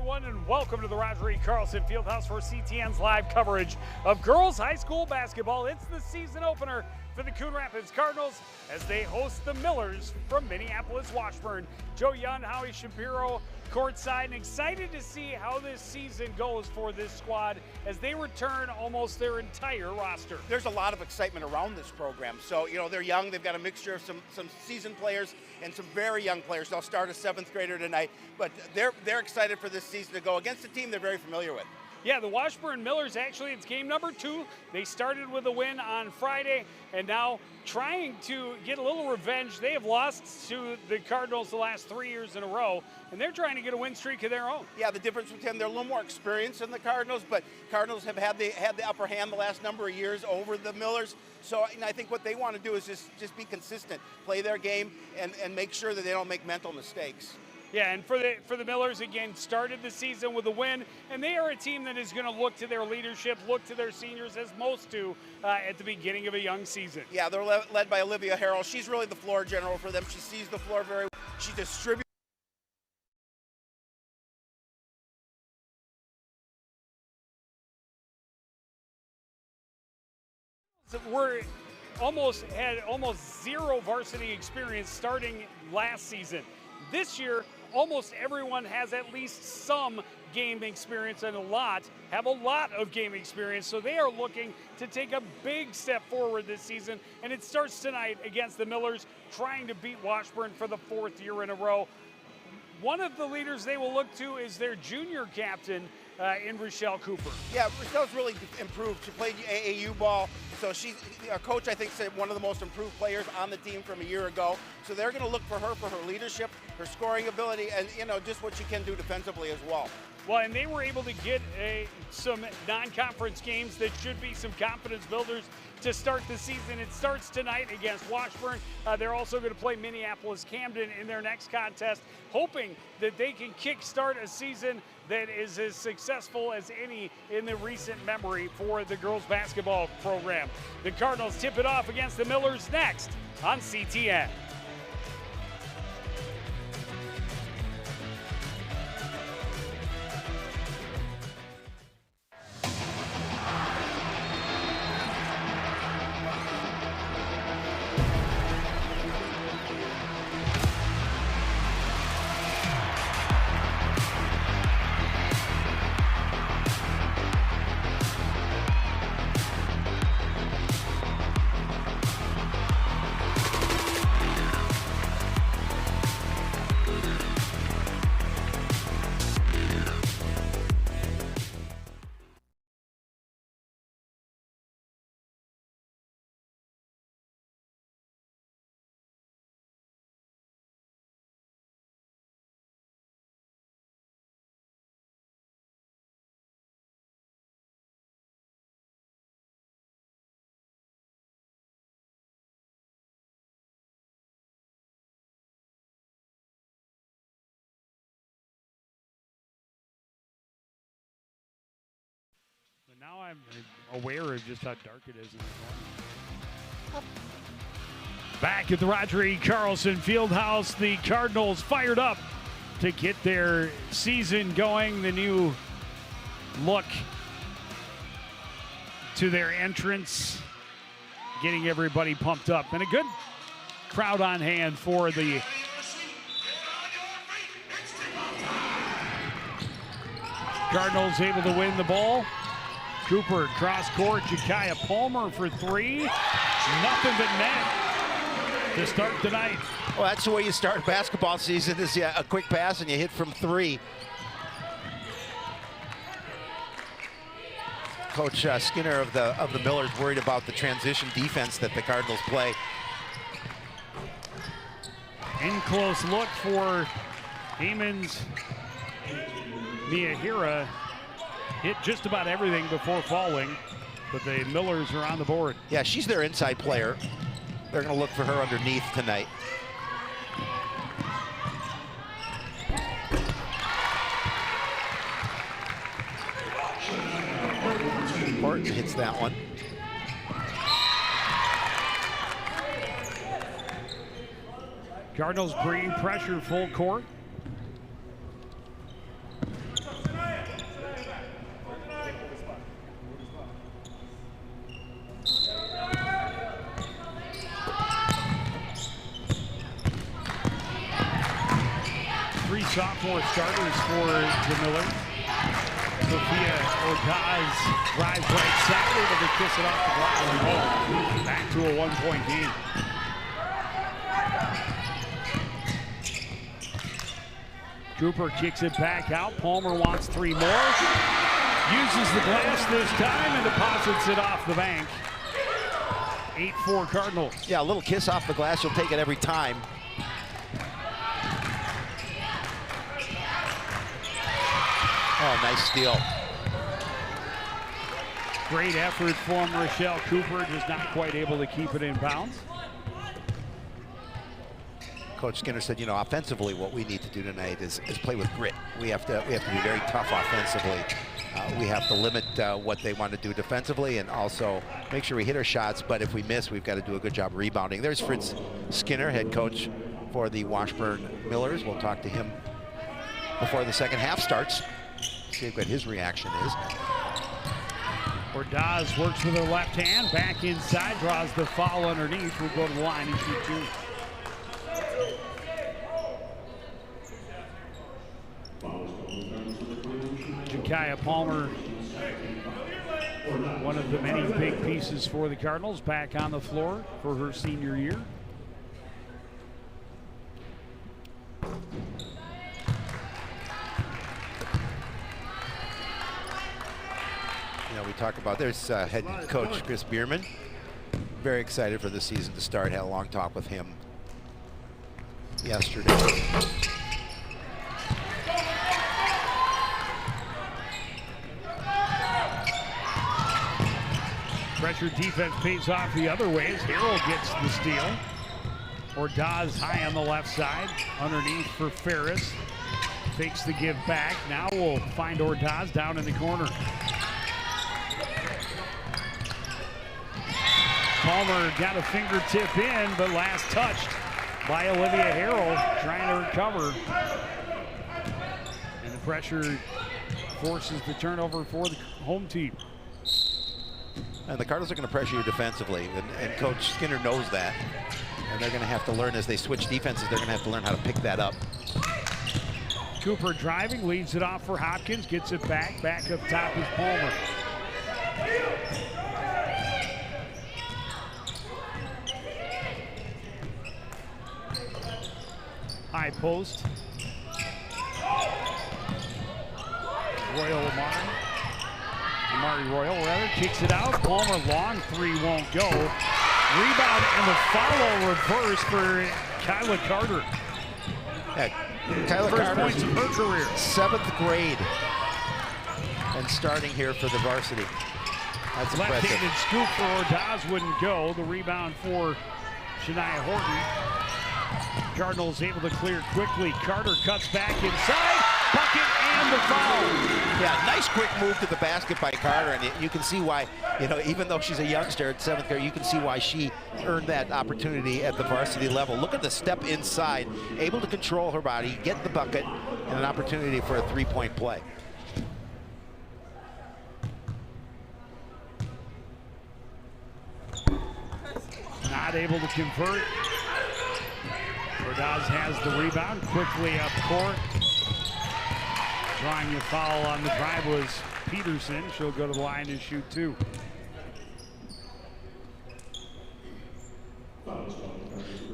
everyone, and welcome to the Roger E. Carlson Fieldhouse for CTN's live coverage of girls high school basketball. It's the season opener for the Coon Rapids Cardinals as they host the Millers from Minneapolis, Washburn. Joe Young, Howie Shapiro, courtside, and excited to see how this season goes for this squad as they return almost their entire roster. There's a lot of excitement around this program. So, you know, they're young. They've got a mixture of some seasoned players and some very young players. They'll start a 7th grader tonight, but they're excited for this season to go against a team they're very familiar with. Yeah, the Washburn Millers, actually, it's game number 2. They started with a win on Friday, and now trying to get a little revenge. They have lost to the Cardinals the last 3 years in a row, and they're trying to get a win streak of their own. Yeah, the difference with them, they're a little more experienced than the Cardinals, but Cardinals have had the upper hand the last number of years over the Millers. So I think what they want to do is just be consistent, play their game, and make sure that they don't make mental mistakes. Yeah, and for the Millers, again, started the season with a win, and they are a team that is going to look to their leadership, look to their seniors, as most do at the beginning of a young season. Yeah, they're led by Olivia Harrell. She's really the floor general for them. She sees the floor very well. She distributes. We're had almost zero varsity experience starting last season. This year, almost everyone has at least some game experience, and have a lot of game experience. So they are looking to take a big step forward this season, and it starts tonight against the Millers, trying to beat Washburn for the 4th year in a row. One of the leaders they will look to is their junior captain, in Rochelle Cooper. Yeah, Rochelle's really improved. She played AAU ball, so our coach, I think, said one of the most improved players on the team from a year ago. So they're going to look for her leadership, her scoring ability, and just what she can do defensively as well. Well, and they were able to get some non-conference games that should be some confidence builders to start the season. It starts tonight against Washburn. They're also going to play Minneapolis-Camden in their next contest, hoping that they can kickstart a season that is as successful as any in the recent memory for the girls basketball program. The Cardinals tip it off against the Millers next on CTN. Now I'm aware of just how dark it is in the morning. Back at the Roger E. Carlson Fieldhouse, the Cardinals fired up to get their season going. The new look to their entrance, getting everybody pumped up, and a good crowd on hand for the Cardinals, able to win the ball. Cooper cross court, Jakaya Palmer for 3. Nothing but net to start tonight. Well, that's the way you start basketball season, is a quick pass and you hit from 3. Coach Skinner of the Millers worried about the transition defense that the Cardinals play. In close look for Heyman's Miyahira. Hit just about everything before falling, but the Millers are on the board. Yeah, she's their inside player. They're going to look for her underneath tonight. Horton hits that one. Cardinals bringing pressure full court. sophomore starters for the Millers. Sophia Ordaz drives right side, able to kiss it off the glass and home. Back to a 1-point game. Cooper kicks it back out. Palmer wants 3 more. Uses the glass this time and deposits it off the bank. 8-4 Cardinals. Yeah, a little kiss off the glass. You'll take it every time. Oh, nice steal. Great effort from Rochelle Cooper, just not quite able to keep it in bounds. Coach Skinner said, you know, offensively, what we need to do tonight is play with grit. We have to be very tough offensively. We have to limit what they want to do defensively and also make sure we hit our shots. But if we miss, we've got to do a good job rebounding. There's Fritz Skinner, head coach for the Washburn Millers. We'll talk to him before the second half starts. See what his reaction is. Ordaz works with her left hand, back inside, draws the foul underneath. Will go to the line and shoot 2. Jakaya Palmer, one of the many big pieces for the Cardinals, back on the floor for her senior year. You know, we talk about, there's head coach Chris Bierman. Very excited for the season to start. Had a long talk with him yesterday. Pressure defense pays off the other way as Harrell gets the steal. Ordaz high on the left side, underneath for Ferris. Fakes the give back. Now we'll find Ordaz down in the corner. Palmer got a fingertip in, but last touched by Olivia Harrell, trying to recover. And the pressure forces the turnover for the home team. And the Cardinals are going to pressure you defensively, and Coach Skinner knows that. And they're going to have to learn, as they switch defenses, they're going to have to learn how to pick that up. Cooper driving, leaves it off for Hopkins, gets it back. Back up top is Palmer. High post. Amari Royal rather, kicks it out. Palmer long, 3 won't go. Rebound and the follow reverse for Kyla Carter. Yeah, Kyla First Carter's points of her career. 7th grade and starting here for the varsity. That's impressive. Left-handed scoop for Ordaz wouldn't go. The rebound for Shania Horton. Cardinals able to clear quickly. Carter cuts back inside. Bucket and the foul. Yeah, nice quick move to the basket by Carter, and you can see why, you know, even though she's a youngster at 7th grade, you can see why she earned that opportunity at the varsity level. Look at the step inside, able to control her body, get the bucket, and an opportunity for a 3-point play. Not able to convert. Ordaz has the rebound, quickly up court. Drawing a foul on the drive was Peterson. She'll go to the line and shoot 2.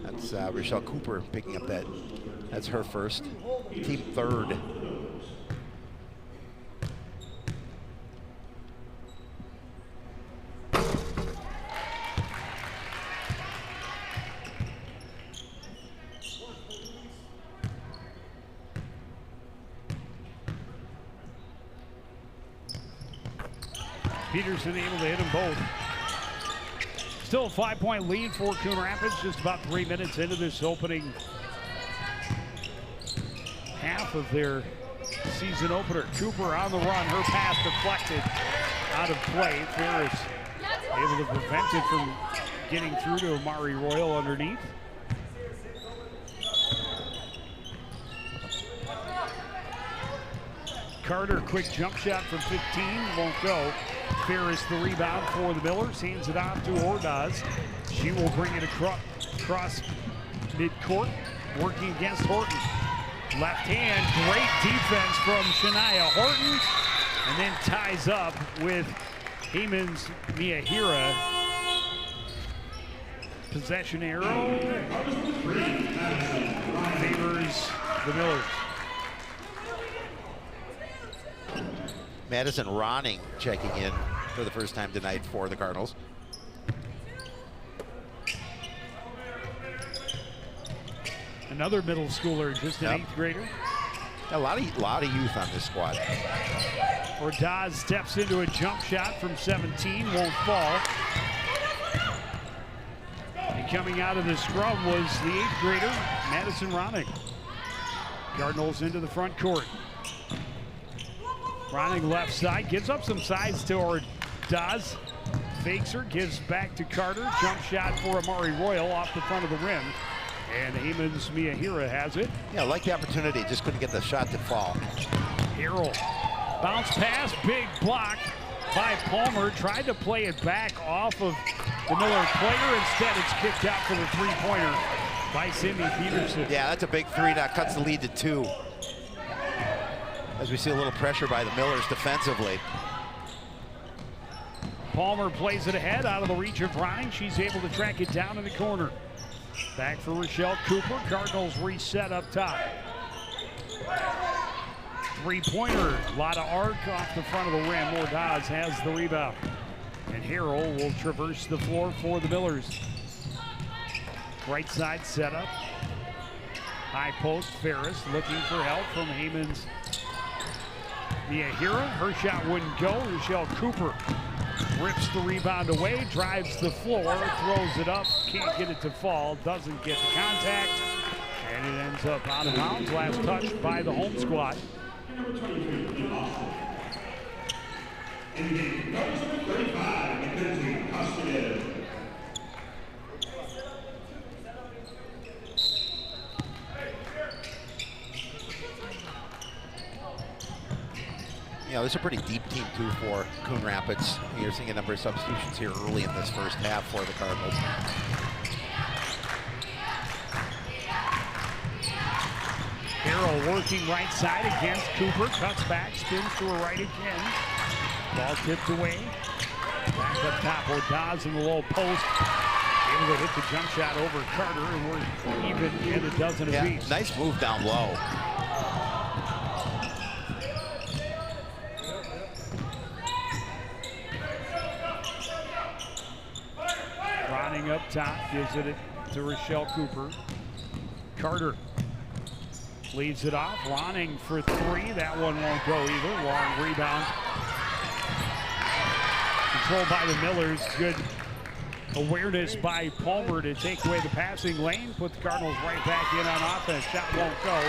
That's Rochelle Cooper picking up that. That's her first, team 3rd. Peterson able to hit them both. Still a 5-point lead for Coon Rapids, just about 3 minutes into this opening half of their season opener. Cooper on the run, her pass deflected out of play. Ferris able to prevent it from getting through to Amari Royal underneath. Carter, quick jump shot from 15, won't go. Ferris the rebound for the Millers, hands it off to Ordaz. She will bring it across midcourt, working against Horton. Left hand, great defense from Shania Horton, and then ties up with Heyman's Miyahira. Possession arrow favors the Millers. Madison Ronning checking in for the first time tonight for the Cardinals. Another middle schooler, just an 8th grader. A lot of youth on this squad. Ordaz steps into a jump shot from 17, won't fall. And coming out of the scrum was the 8th grader, Madison Ronning. Cardinals into the front court. Ronning left side, gives up some size to Ordaz. Fakes her, gives back to Carter. Jump shot for Amari Royal off the front of the rim. And Heyman's Miyahira has it. Yeah, like the opportunity, just couldn't get the shot to fall. Harrell, bounce pass, big block by Palmer. Tried to play it back off of the Miller player. Instead, it's kicked out for the three-pointer by Sydney Peterson. Yeah, that's a big three. That cuts the lead to 2. As we see a little pressure by the Millers defensively. Palmer plays it ahead, out of the reach of Ronning. She's able to track it down in the corner. Back for Rochelle Cooper. Cardinals reset up top. Three-pointer, a lot of arc off the front of the rim. Ordaz has the rebound. And Harrell will traverse the floor for the Millers. Right side setup. High post, Ferris looking for help from Heyman's Miyahira. Her shot wouldn't go. Rochelle Cooper rips the rebound away, drives the floor, throws it up, can't get it to fall, doesn't get the contact, and it ends up out of bounds. Last touch by the home squad. You know, this is a pretty deep team, too, for Coon Rapids. You're seeing a number of substitutions here early in this first half for the Cardinals. Harrell working right side against Cooper, cuts back, spins to her right again. Ball tipped away. Back up top, Ordaz in the low post. Able to hit the jump shot over Carter, and we're even in a dozen apiece. Nice move down low. Up top, gives it to Rochelle Cooper. Carter leads it off. Ronning for 3. That one won't go either. Long rebound. Controlled by the Millers. Good awareness by Palmer to take away the passing lane. Put the Cardinals right back in on offense. Shot won't go.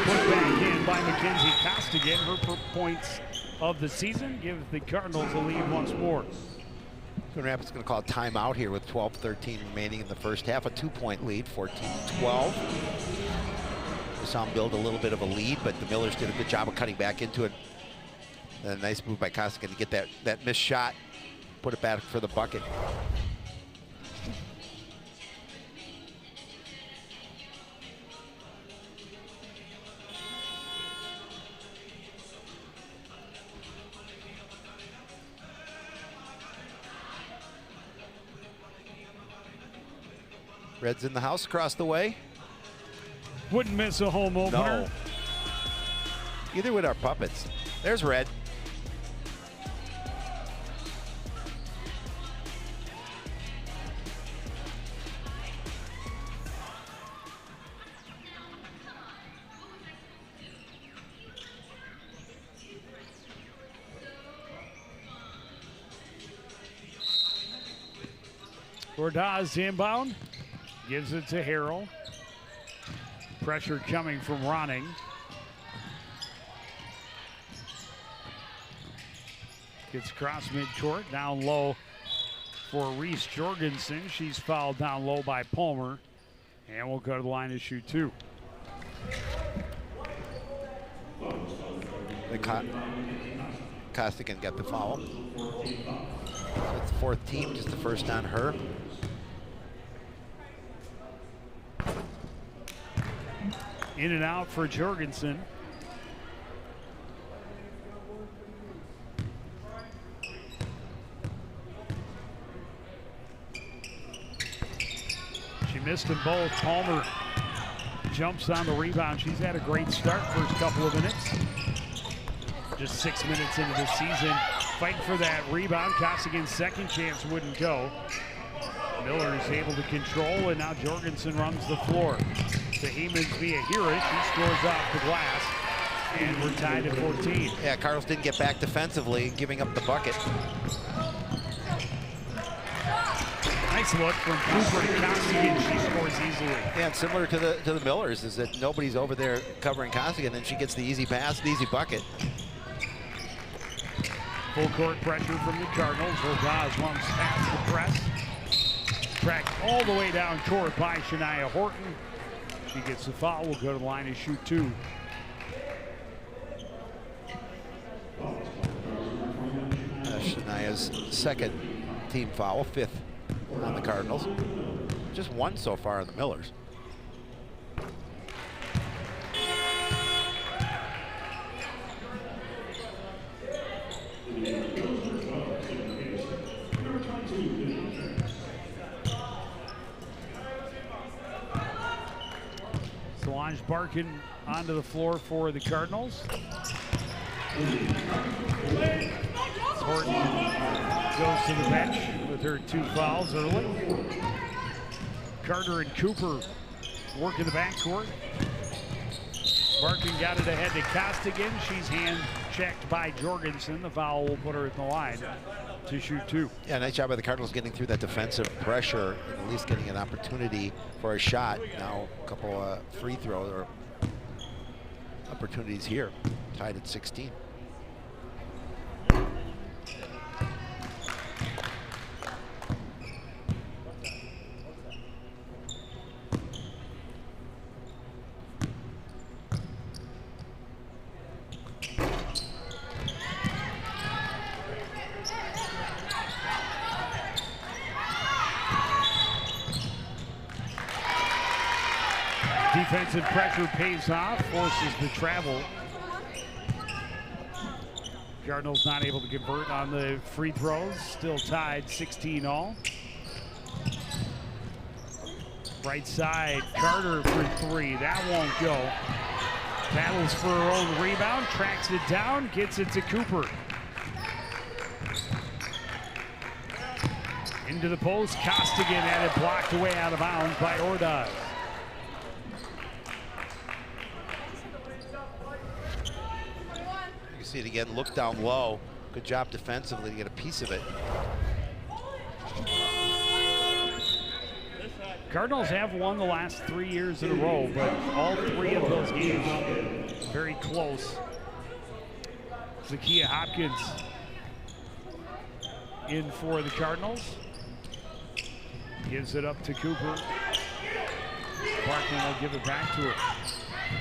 Put back in by Mackenzie Costigan. Her points of the season give the Cardinals a lead once more. Coon Rapids is going to call a timeout here with 12:13 remaining in the first half. A 2-point lead, 14-12. We saw them build a little bit of a lead, but the Millers did a good job of cutting back into it. And a nice move by Costigan to get that missed shot, put it back for the bucket. Red's in the house across the way. Wouldn't miss a home opener. No. Either with our puppets. There's Red. Ordaz inbound. Gives it to Harrell. Pressure coming from Ronning. Gets across midcourt, down low for Reese Jorgensen. She's fouled down low by Palmer. And we'll go to the line to shoot 2. Costigan got the foul. So it's the 4th team, just the first on her. In and out for Jorgensen. She missed them both. Palmer jumps on the rebound. She's had a great start first couple of minutes. Just 6 minutes into the season. Fighting for that rebound. Costigan's second chance wouldn't go. Miller is able to control, and now Jorgensen runs the floor. To Hemans via Hira. She scores off the glass, and we're tied at 14. Yeah, Cardinals didn't get back defensively, giving up the bucket. Nice look from Cooper to Costigan. She scores easily. Yeah, and similar to the Millers is that nobody's over there covering Costigan, and she gets the easy pass, the easy bucket. Full court pressure from the Cardinals. Ordaz runs past the press. Tracked all the way down court by Shania Horton. She gets the foul. Will go to the line and shoot two. Shania's second team foul, 5th on the Cardinals. Just 1 so far on the Millers. Solange Barkin onto the floor for the Cardinals. Horton goes to the bench with her 2 fouls early. Carter and Cooper work in the backcourt. Barkin got it ahead to Costigan. She's hand checked by Jorgensen. The foul will put her at the line to shoot 2. Yeah, nice job by the Cardinals getting through that defensive pressure and at least getting an opportunity for a shot. Now a couple free throws or opportunities here, tied at 16. Defensive pressure pays off, forces the travel. Cardinals not able to convert on the free throws, still tied 16 all. Right side, Carter for 3, that won't go. Battles for her own rebound, tracks it down, gets it to Cooper. Into the post, Costigan had it blocked away out of bounds by Ordaz. See it again, look down low. Good job defensively to get a piece of it. Cardinals have won the last 3 years in a row, but all 3 of those games very close. Zakiya Hopkins in for the Cardinals. Gives it up to Cooper. Barkin will give it back to her.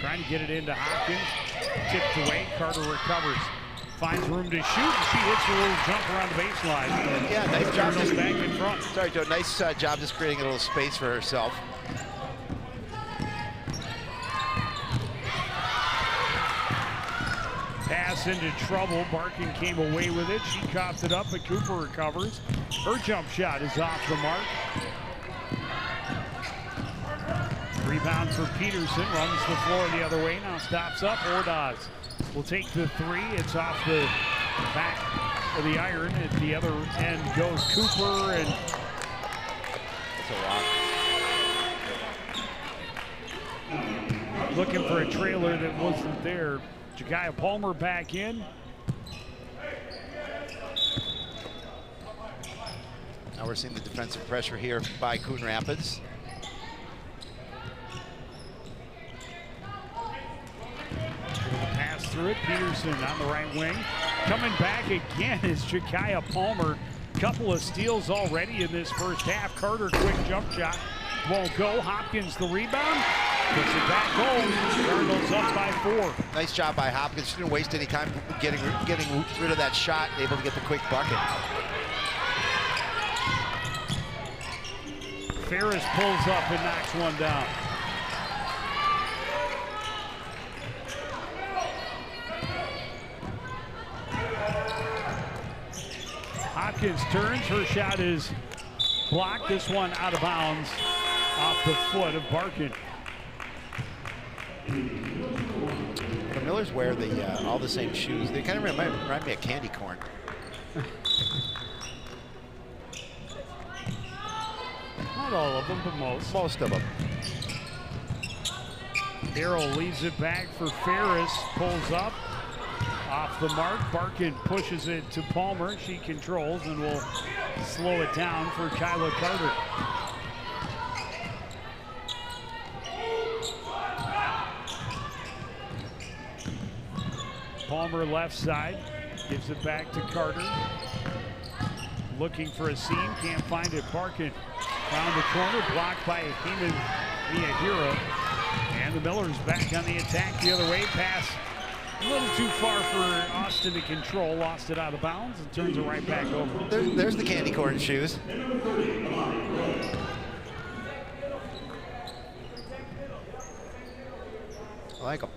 Trying to get it into Hopkins. Tipped away. Carter recovers. Finds room to shoot, and she hits a little jump around the baseline. Yeah, nice job. Just back in front. Sorry, Joe. Nice job just creating a little space for herself. Pass into trouble. Barkin came away with it. She coughed it up, but Cooper recovers. Her jump shot is off the mark. Rebound for Peterson, runs the floor the other way, now stops up. Ordaz will take the 3. It's off the back of the iron. At the other end goes Cooper, and That's a walk. looking for a trailer that wasn't there. Ja'Kiah Palmer back in. Now we're seeing the defensive pressure here by Coon Rapids. Pass through it. Peterson on the right wing. Coming back again is Ja'Kiah Palmer. Couple of steals already in this first half. Carter, quick jump shot. Won't go. Hopkins the rebound. Puts it back home. Cardinals up by 4. Nice job by Hopkins. She didn't waste any time getting rid of that shot, able to get the quick bucket. Ferris pulls up and knocks one down. Perkins turns, her shot is blocked. This one out of bounds off the foot of Barkin. The Millers wear all the same shoes. They kind of remind me of candy corn. Not all of them, but most. Most of them. Darrow leaves it back for Ferris, pulls up, off the mark. Barkin pushes it to Palmer. She controls and will slow it down for Kyla Carter. Palmer left side, gives it back to Carter. Looking for a seam, can't find it. Barkin round the corner, blocked by Heeman Miyahira. And the Millers back on the attack the other way. Pass a little too far for Austin to control. Lost it out of bounds and turns it right back over. There's the candy corn shoes. I like them.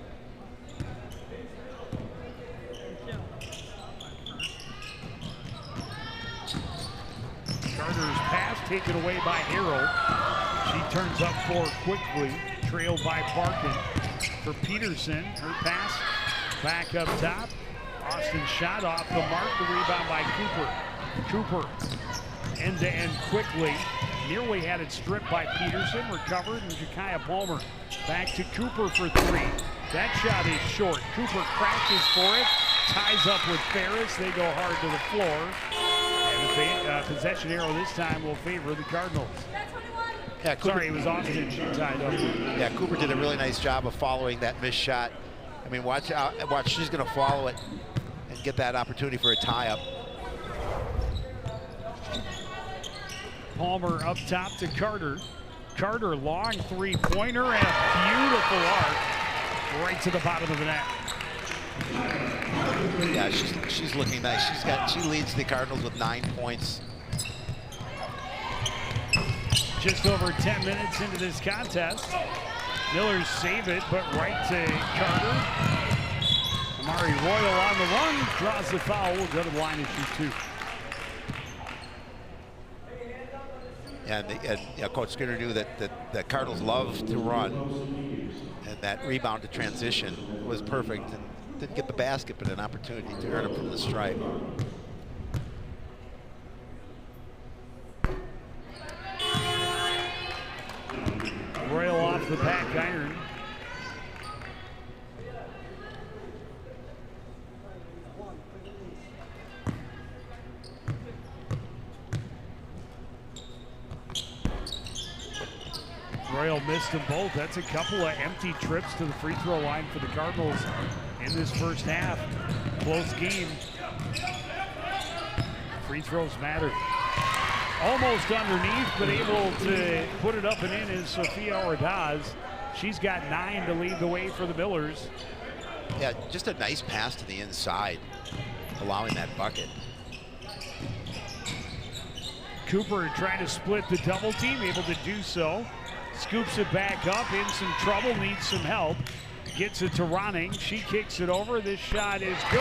Carter's pass taken away by Harrell. She turns up for quickly, trailed by Barkin. For Peterson, her pass back up top. Austin shot off the mark, the rebound by Cooper. Cooper end to end quickly. Nearly had it stripped by Peterson, recovered, and Jakaya Palmer back to Cooper for three. That shot is short. Cooper crashes for it, ties up with Ferris. They go hard to the floor. And the possession arrow this time will favor the Cardinals. Yeah, Cooper, sorry, it was Austin she tied up. Yeah, Cooper did a really nice job of following that missed shot. I mean, watch out, watch, she's going to follow it and get that opportunity for a tie-up. Palmer up top to Carter. Carter, long three-pointer and a beautiful arc right to the bottom of the net. Yeah, she's looking nice. She leads the Cardinals with 9 points. Just over 10 minutes into this contest. Millers save it, but right to Carter. Amari Royal on the run, draws the foul, will go to the line and shoot two. And Coach Skinner knew that the Cardinals love to run, and that rebound to transition was perfect. And didn't get the basket, but an opportunity to earn it from the stripe. Royal off the back iron. Royal missed them both. That's a couple of empty trips to the free throw line for the Cardinals in this first half. Close game. Free throws matter. Almost underneath, but able to put it up and in is Sophia Ordaz. She's got 9 to lead the way for the Millers. Yeah, just a nice pass to the inside, allowing that bucket. Cooper trying to split the double team, able to do so. Scoops it back up, in some trouble, needs some help. Gets it to Ronning, she kicks it over. This shot is good.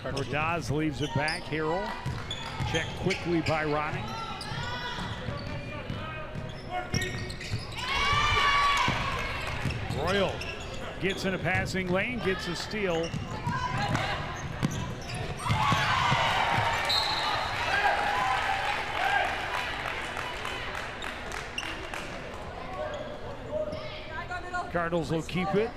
Ordaz leaves it back. Harrell checked quickly by Ronning. Royal gets in a passing lane, gets a steal. Cardinals will keep it.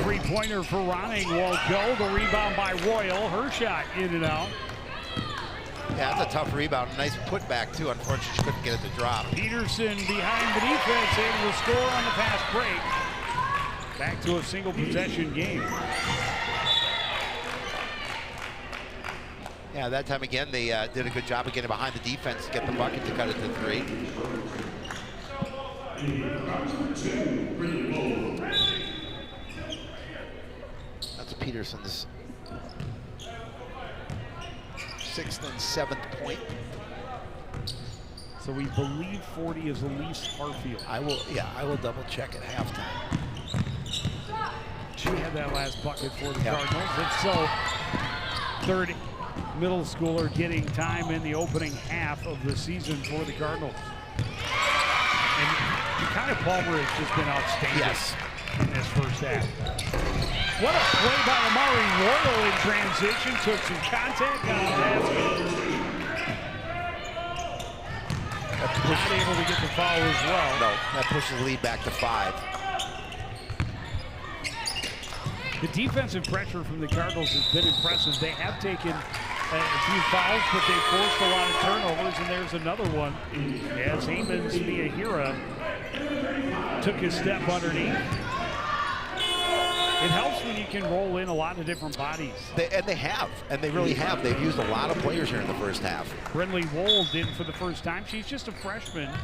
Three-pointer for Ronning won't go. The rebound by Royal. Her shot in and out. Yeah, that's a tough rebound. Nice putback, too. Unfortunately, she couldn't get it to drop. Peterson behind the defense, able to score on the fast break. Back to a single possession game. Yeah, that time again, they did a good job of getting behind the defense to get the bucket to cut it to 3. That's Peterson's 6th and 7th point. So we believe 40 is Elise Harfield. I will double check at halftime. She had that last bucket for the Cardinals. And so third middle schooler getting time in the opening half of the season for the Cardinals. And Kaya Palmer has just been outstanding in this first half. What a play by Amari Royal in transition. Took some contact on the basket. Not able to get the foul as well. No, that pushes the lead back to 5. The defensive pressure from the Cardinals has been impressive. They have taken a few fouls, but they forced a lot of turnovers, and there's another one as Heyman's Miyahira took a step underneath. It helps when you can roll in a lot of different bodies. They really have. They've used a lot of players here in the first half. Brindley Wold in for the first time. She's just a freshman. I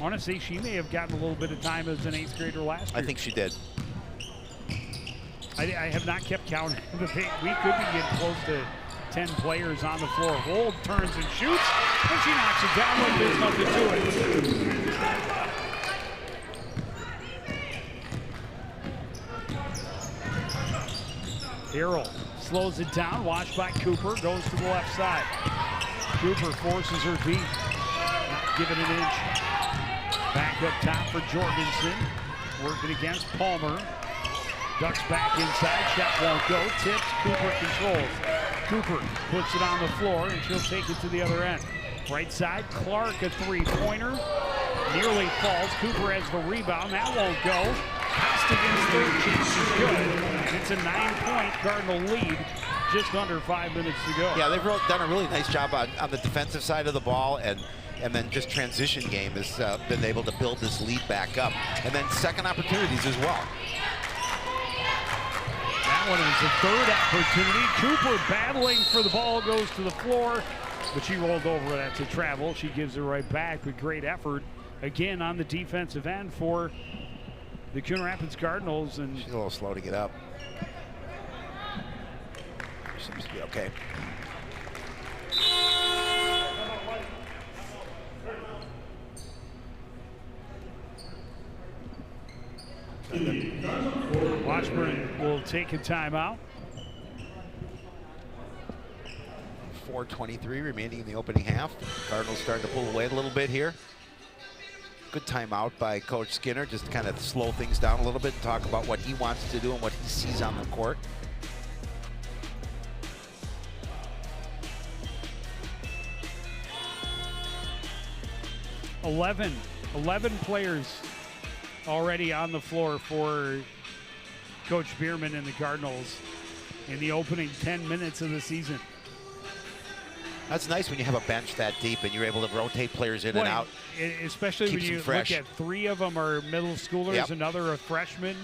want to say she may have gotten a little bit of time as an 8th grader last year. I think she did. I have not kept counting. We could be getting close to 10 players on the floor. Wold turns and shoots, and she knocks it down like there's nothing to it. Harrell slows it down, watched by Cooper, goes to the left side. Cooper forces her feet, give it an inch. Back up top for Jorgensen, working against Palmer. Ducks back inside, shot won't go, tips, Cooper controls. Cooper puts it on the floor and she'll take it to the other end. Right side, Clark a 3-pointer, nearly falls. Cooper has the rebound, that won't go. Costigan's third chance is good. It's a 9-point Cardinal lead, just under 5 minutes to go. Yeah, they've done a really nice job on the defensive side of the ball, and then just transition game has been able to build this lead back up. And then second opportunities as well. That one is the third opportunity. Cooper battling for the ball, goes to the floor, but she rolled over. That's a travel. She gives it right back with great effort again on the defensive end for the Coon Rapids Cardinals. And she's a little slow to get up. Seems to be okay. Washburn will take a timeout. 4:23 remaining in the opening half. Cardinals starting to pull away a little bit here. Good timeout by Coach Skinner, just to kind of slow things down a little bit and talk about what he wants to do and what he sees on the court. Eleven players already on the floor for Coach Bierman and the Cardinals in the opening 10 minutes of the season. That's nice when you have a bench that deep and you're able to rotate players in and out. Especially when you look at 3 of them are middle schoolers, another a freshman,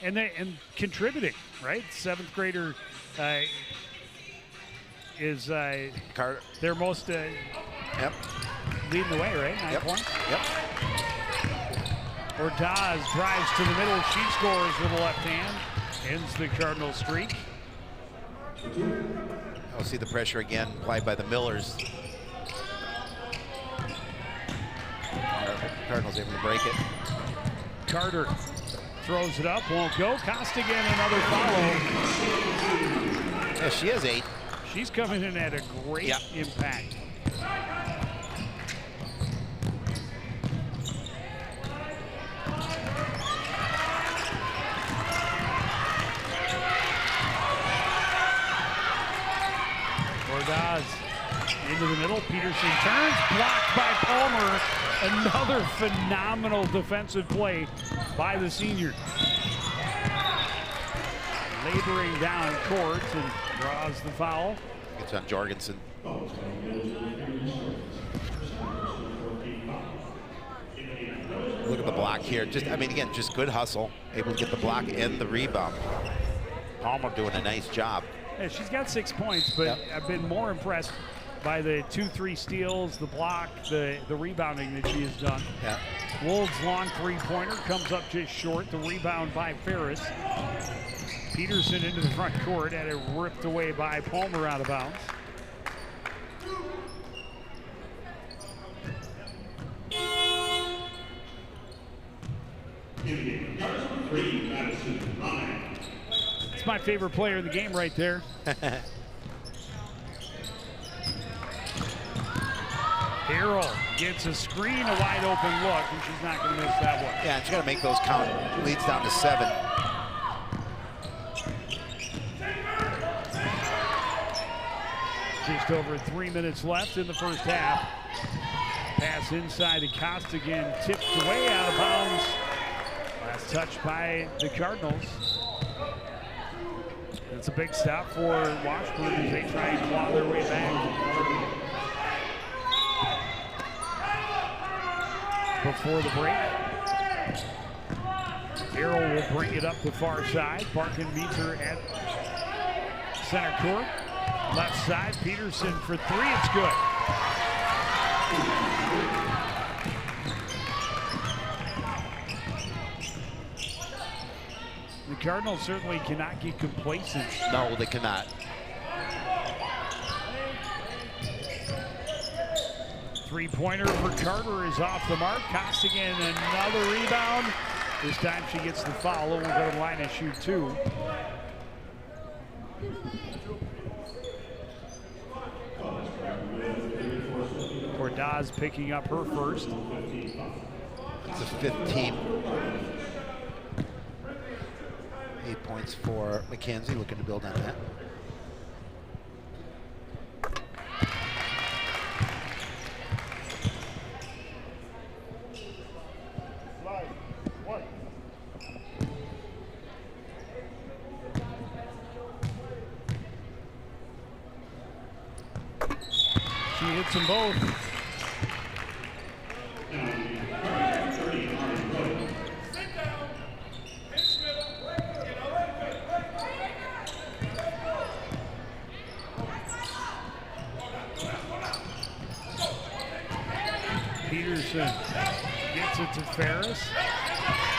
and contributing, right? 7th grader is their most leading the way, right? 9 points. Yep. Ordaz drives to the middle. She scores with the left hand. Ends the Cardinal streak. I'll see the pressure again applied by the Millers. Cardinals able to break it. Carter throws it up, won't go. Costigan, another follow. Yeah, she has 8. She's coming in at a great impact. Ordaz into the middle. Peterson turns, blocked by Palmer. Another phenomenal defensive play by the senior. Laboring down court and draws the foul. It's on Jorgensen. Look at the block here. Again, just good hustle. Able to get the block and the rebound. Palmer doing a nice job. Yeah, she's got 6 points, but Yep. I've been more impressed by the 2-3 steals, the block, the rebounding that she has done. Yeah. Wolves' long three-pointer comes up just short. The rebound by Ferris. Peterson into the front court, had it ripped away by Palmer out of bounds. It's my favorite player in the game right there. Harrell gets a screen, a wide open look, and she's not going to miss that one. Yeah, and she's got to make those count. Leads down to 7. Just over 3 minutes left in the first half. Pass inside to Costigan, tipped away out of bounds. Last touch by the Cardinals. It's a big stop for Washburn as they try and claw their way back. Before the break, Harrell will bring it up the far side. Barkin meets her at center court. Left side, Peterson for 3, it's good. The Cardinals certainly cannot get complacent. No, they cannot. Three-pointer for Carter is off the mark. Costigan, another rebound. This time she gets the foul and will go to the line and shoot 2. Ordaz picking up her first. It's a 15. 8 points for McKenzie, looking to build on that. She hits them both. Peterson gets it to Ferris.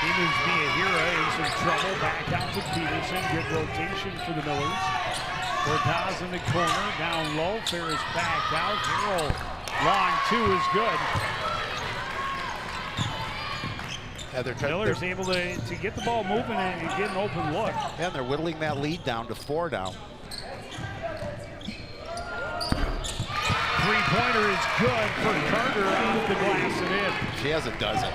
Miyahira in some trouble. Back out to Peterson. Good rotation for the Millers. Cortaz in the corner, down low. Ferris back out. Harrell, long 2 is good. Yeah, Miller's able to get the ball moving and get an open look. Yeah, and they're whittling that lead down to 4 now. Three-pointer is good for Carter off the glass and in. She has a dozen.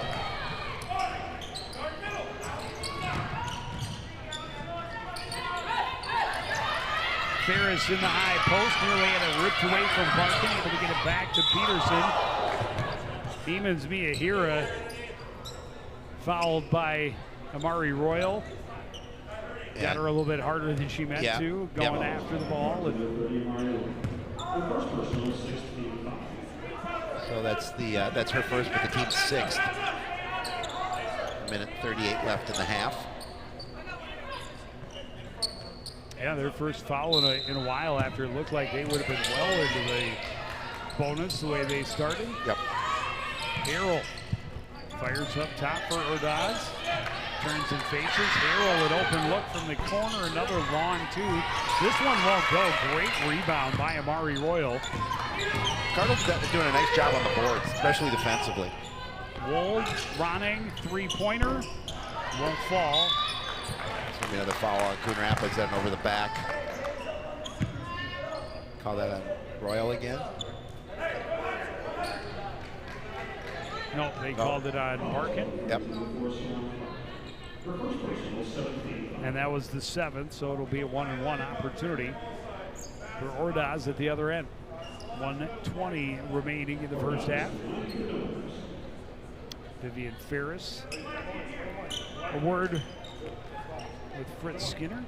Ferris in the high post, nearly had it ripped away from Barkin, able to get it back to Peterson. Miyahira fouled by Amari Royal. Got her a little bit harder than she meant to, going after the ball. So that's her first, but the team's 6th. 1:38 left in the half. Yeah, their first foul in a while after it looked like they would have been well into the bonus the way they started. Yep. Harrell fires up top for Ordaz. Turns and faces. Harrell, an open look from the corner. Another long 2. This one won't go. Great rebound by Amari Royal. Cardinals doing a nice job on the boards, especially defensively. Wold, Ronning, three-pointer. Won't fall. It's going to be another foul on Coon Rapids, then over the back. Call that on Royal again. No, they called it on Barkin. Yep. And that was the 7th, so it'll be a 1-and-1 opportunity for Ordaz at the other end. 1:20 remaining in the first half. Vivian Ferris. A word with Fritz Skinner.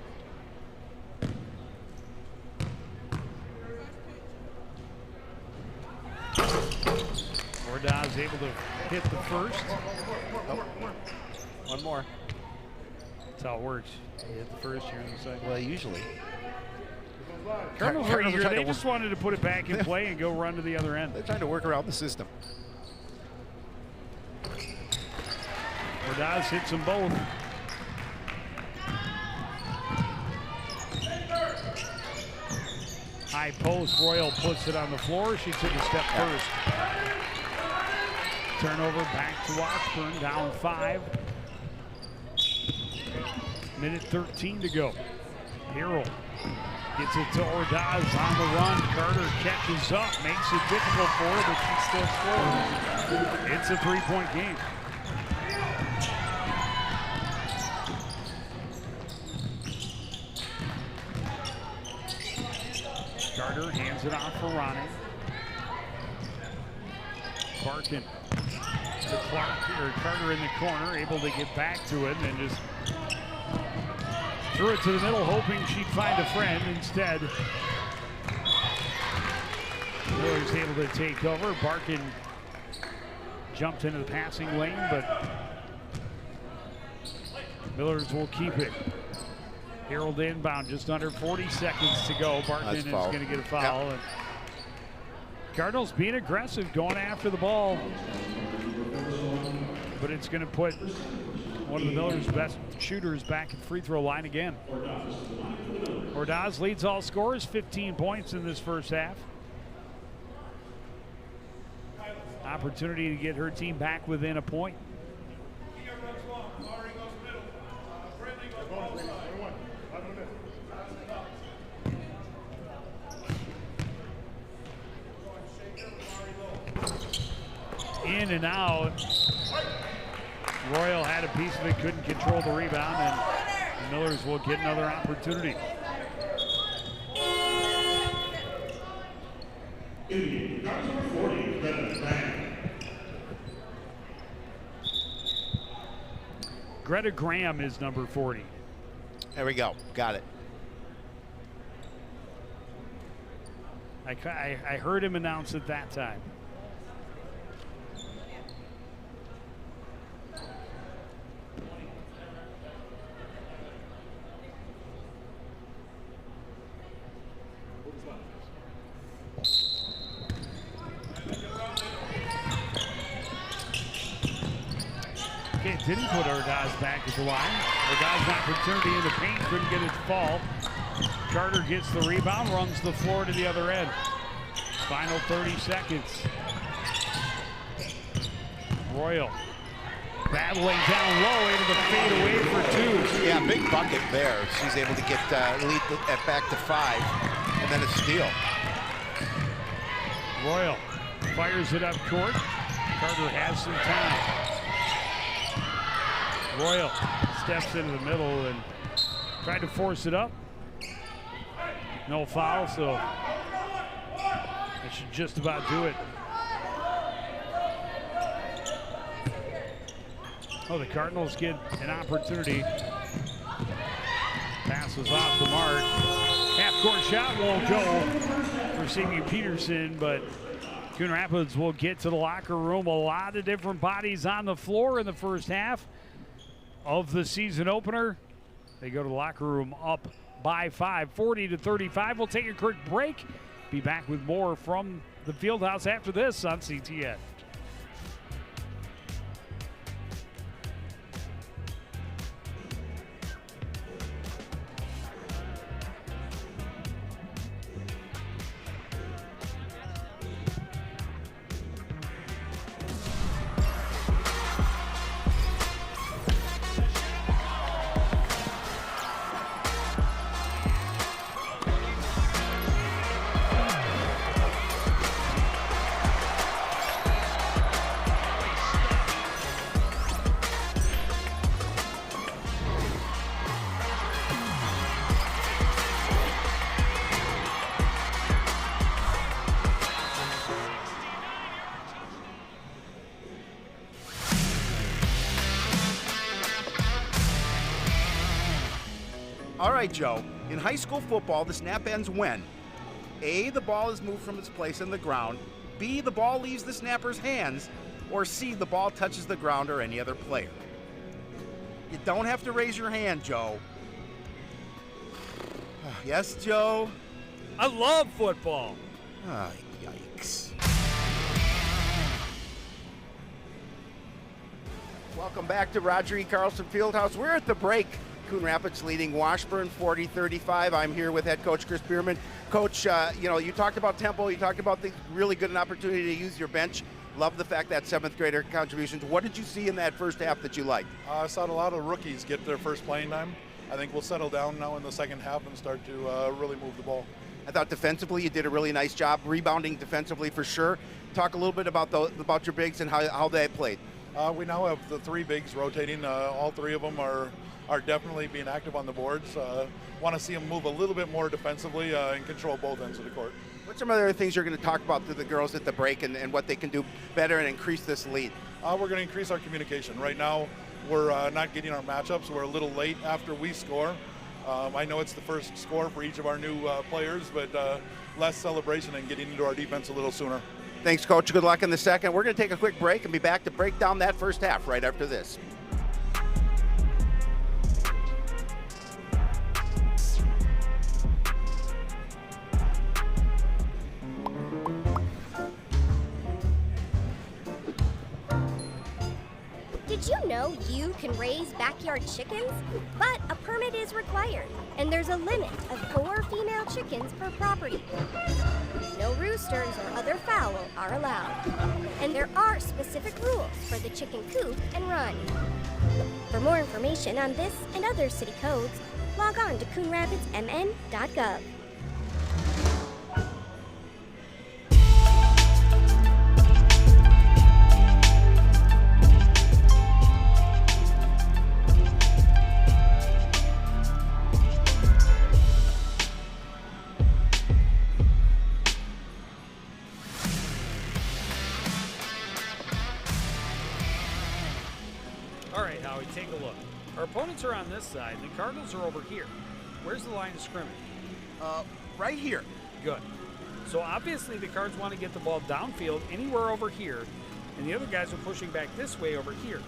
Ordaz able to hit the first. Oh. One more. That's how it works. You hit the first, you're in the second. Well, usually. Cardinals were eager. They just wanted to put it back in play and go run to the other end. They're trying to work around the system. Ordaz hits them both. High post, Royal puts it on the floor. She took a step first. Turnover back to Washburn, down 5. Minute 13 to go. Harrell gets it to Ordaz on the run. Carter catches up, makes it difficult for her, but she still scores. It's a 3-point game. Carter hands it off for Ronnie. Barkin to Clark, or Carter in the corner, able to get back to it, and just threw it to the middle, hoping she'd find a friend. Instead, Miller's able to take over. Barkin jumped into the passing lane, but Miller's will keep it. Harold inbound, just under 40 seconds to go. Barkin is going to get a foul. And Cardinals being aggressive, going after the ball. But it's going to put one of the Miller's best shooters back at the free throw line again. Ordaz leads all scorers, 15 points in this first half. Opportunity to get her team back within a point. In and out. Royal had a piece of it, couldn't control the rebound, and the Millers will get another opportunity. Greta Graham is number 40. There we go. Got it. I heard him announce it that time. Okay, didn't put Ordaz back at the line. Ordaz opportunity in the paint, couldn't get it to fall. Carter gets the rebound, runs the floor to the other end. Final 30 seconds. Royal battling down low into the fadeaway for 2. Yeah, big bucket there. She's able to get lead at back to 5, and then a steal. Royal fires it up court. Carter has some time. Royal steps into the middle and tried to force it up. No foul, so that should just about do it. Oh, the Cardinals get an opportunity. Passes off the mark. Half-court shot won't go for Sammy Peterson, but Coon Rapids will get to the locker room. A lot of different bodies on the floor in the first half of the season opener. They go to the locker room up by 5, 40-35. We'll take a quick break. Be back with more from the Fieldhouse after this on CTN. All right, Joe. In high school football, the snap ends when A, the ball is moved from its place on the ground, B, the ball leaves the snapper's hands, or C, the ball touches the ground or any other player. You don't have to raise your hand, Joe. Yes, Joe? I love football. Oh, yikes. Welcome back to Roger E. Carlson Fieldhouse. We're at the break. Coon Rapids leading Washburn 40-35. I'm here with head coach Chris Bierman. Coach, you talked about tempo. You talked about the really good an opportunity to use your bench. Love the fact that seventh grader contributions. What did you see in that first half that you liked? I saw a lot of rookies get their first playing time. I think we'll settle down now in the second half and start to really move the ball. I thought defensively you did a really nice job, rebounding defensively for sure. Talk a little bit about your bigs and how they played. We now have the three bigs rotating. All three of them are definitely being active on the boards. Want to see them move a little bit more defensively and control both ends of the court. What's some other things you're going to talk about to the girls at the break and what they can do better and increase this lead? We're going to increase our communication. Right now, we're not getting our matchups. We're a little late after we score. I know it's the first score for each of our new players, but less celebration and getting into our defense a little sooner. Thanks, Coach. Good luck in the second. We're going to take a quick break and be back to break down that first half right after this. Did you know you can raise backyard chickens? But a permit is required, and there's a limit of 4 female chickens per property. No roosters or other fowl are allowed. And there are specific rules for the chicken coop and run. For more information on this and other city codes, log on to coonrapidsmn.gov. All right, Howie, take a look. Our opponents are on this side. The Cardinals are over here. Where's the line of scrimmage? Right here. Good. So obviously the Cards want to get the ball downfield anywhere over here, and the other guys are pushing back this way over here.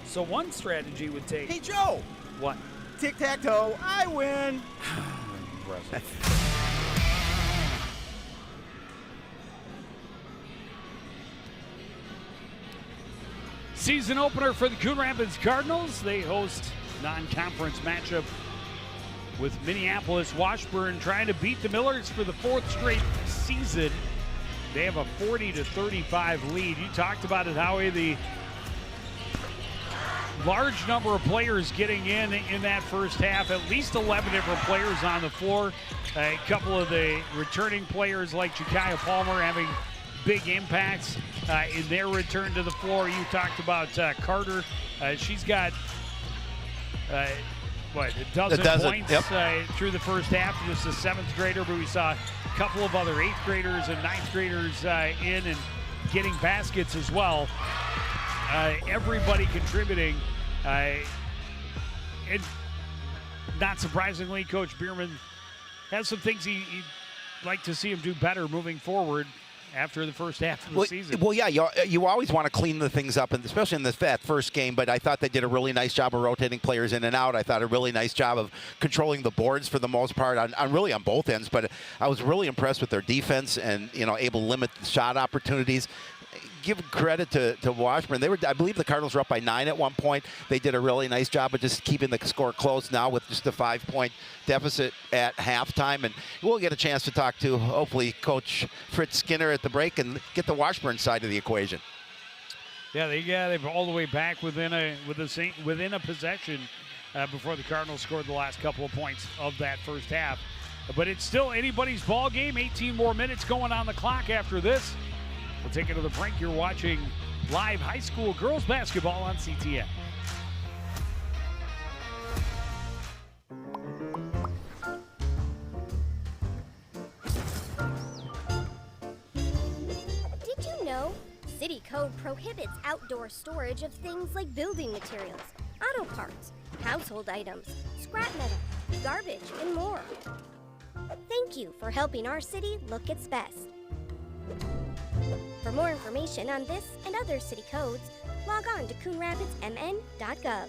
So one strategy would take... Hey, Joe. What? Tic-tac-toe. I win. Impressive. Season opener for the Coon Rapids Cardinals. They host non-conference matchup with Minneapolis Washburn trying to beat the Millers for the 4th straight season. They have a 40-35 lead. You talked about it, Howie, the large number of players getting in that first half. At least 11 different players on the floor. A couple of the returning players like Jakaya Palmer having big impacts in their return to the floor. You talked about Carter. She's got a dozen points through the first half. Just a 7th grader, but we saw a couple of other 8th graders and 9th graders in and getting baskets as well. Everybody contributing. And not surprisingly, Coach Bierman has some things he'd like to see him do better moving forward after the first half of the season. Well, yeah, you always want to clean the things up, and especially in that first game, but I thought they did a really nice job of rotating players in and out. I thought a really nice job of controlling the boards for the most part, really on both ends, but I was really impressed with their defense and, able to limit shot opportunities. Give credit to Washburn. I believe the Cardinals were up by 9 at one point. They did a really nice job of just keeping the score close now with just a 5-point deficit at halftime. And we'll get a chance to talk to, hopefully, Coach Fritz Skinner at the break and get the Washburn side of the equation. Yeah, they've all the way back within a possession before the Cardinals scored the last couple of points of that first half. But it's still anybody's ball game. 18 more minutes going on the clock after this. We'll take another break. You're watching live high school girls basketball on CTN. Did you know City Code prohibits outdoor storage of things like building materials, auto parts, household items, scrap metal, garbage, and more? Thank you for helping our city look its best. For more information on this and other city codes, log on to coonrapidsmn.gov.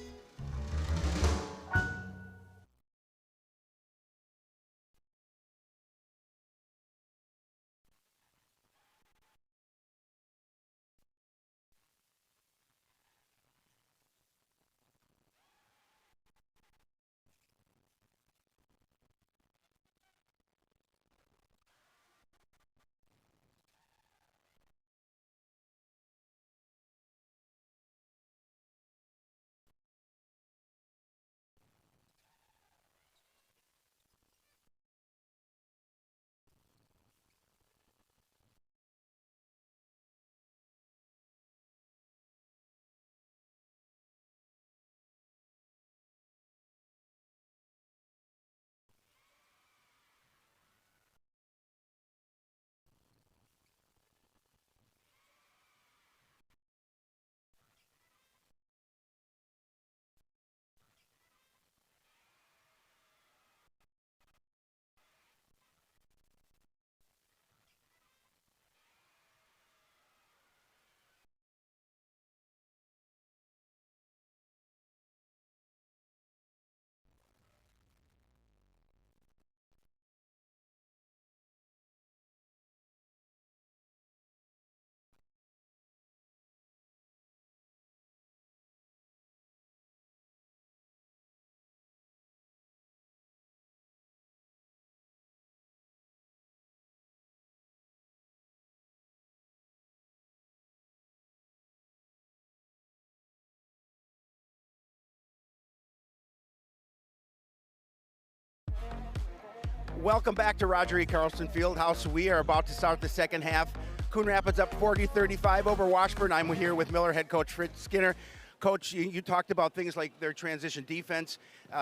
Welcome back to Roger E. Carlson Fieldhouse. We are about to start the second half. Coon Rapids up 40-35 over Washburn. I'm here with Miller head coach Fritz Skinner. Coach, you talked about things like their transition defense.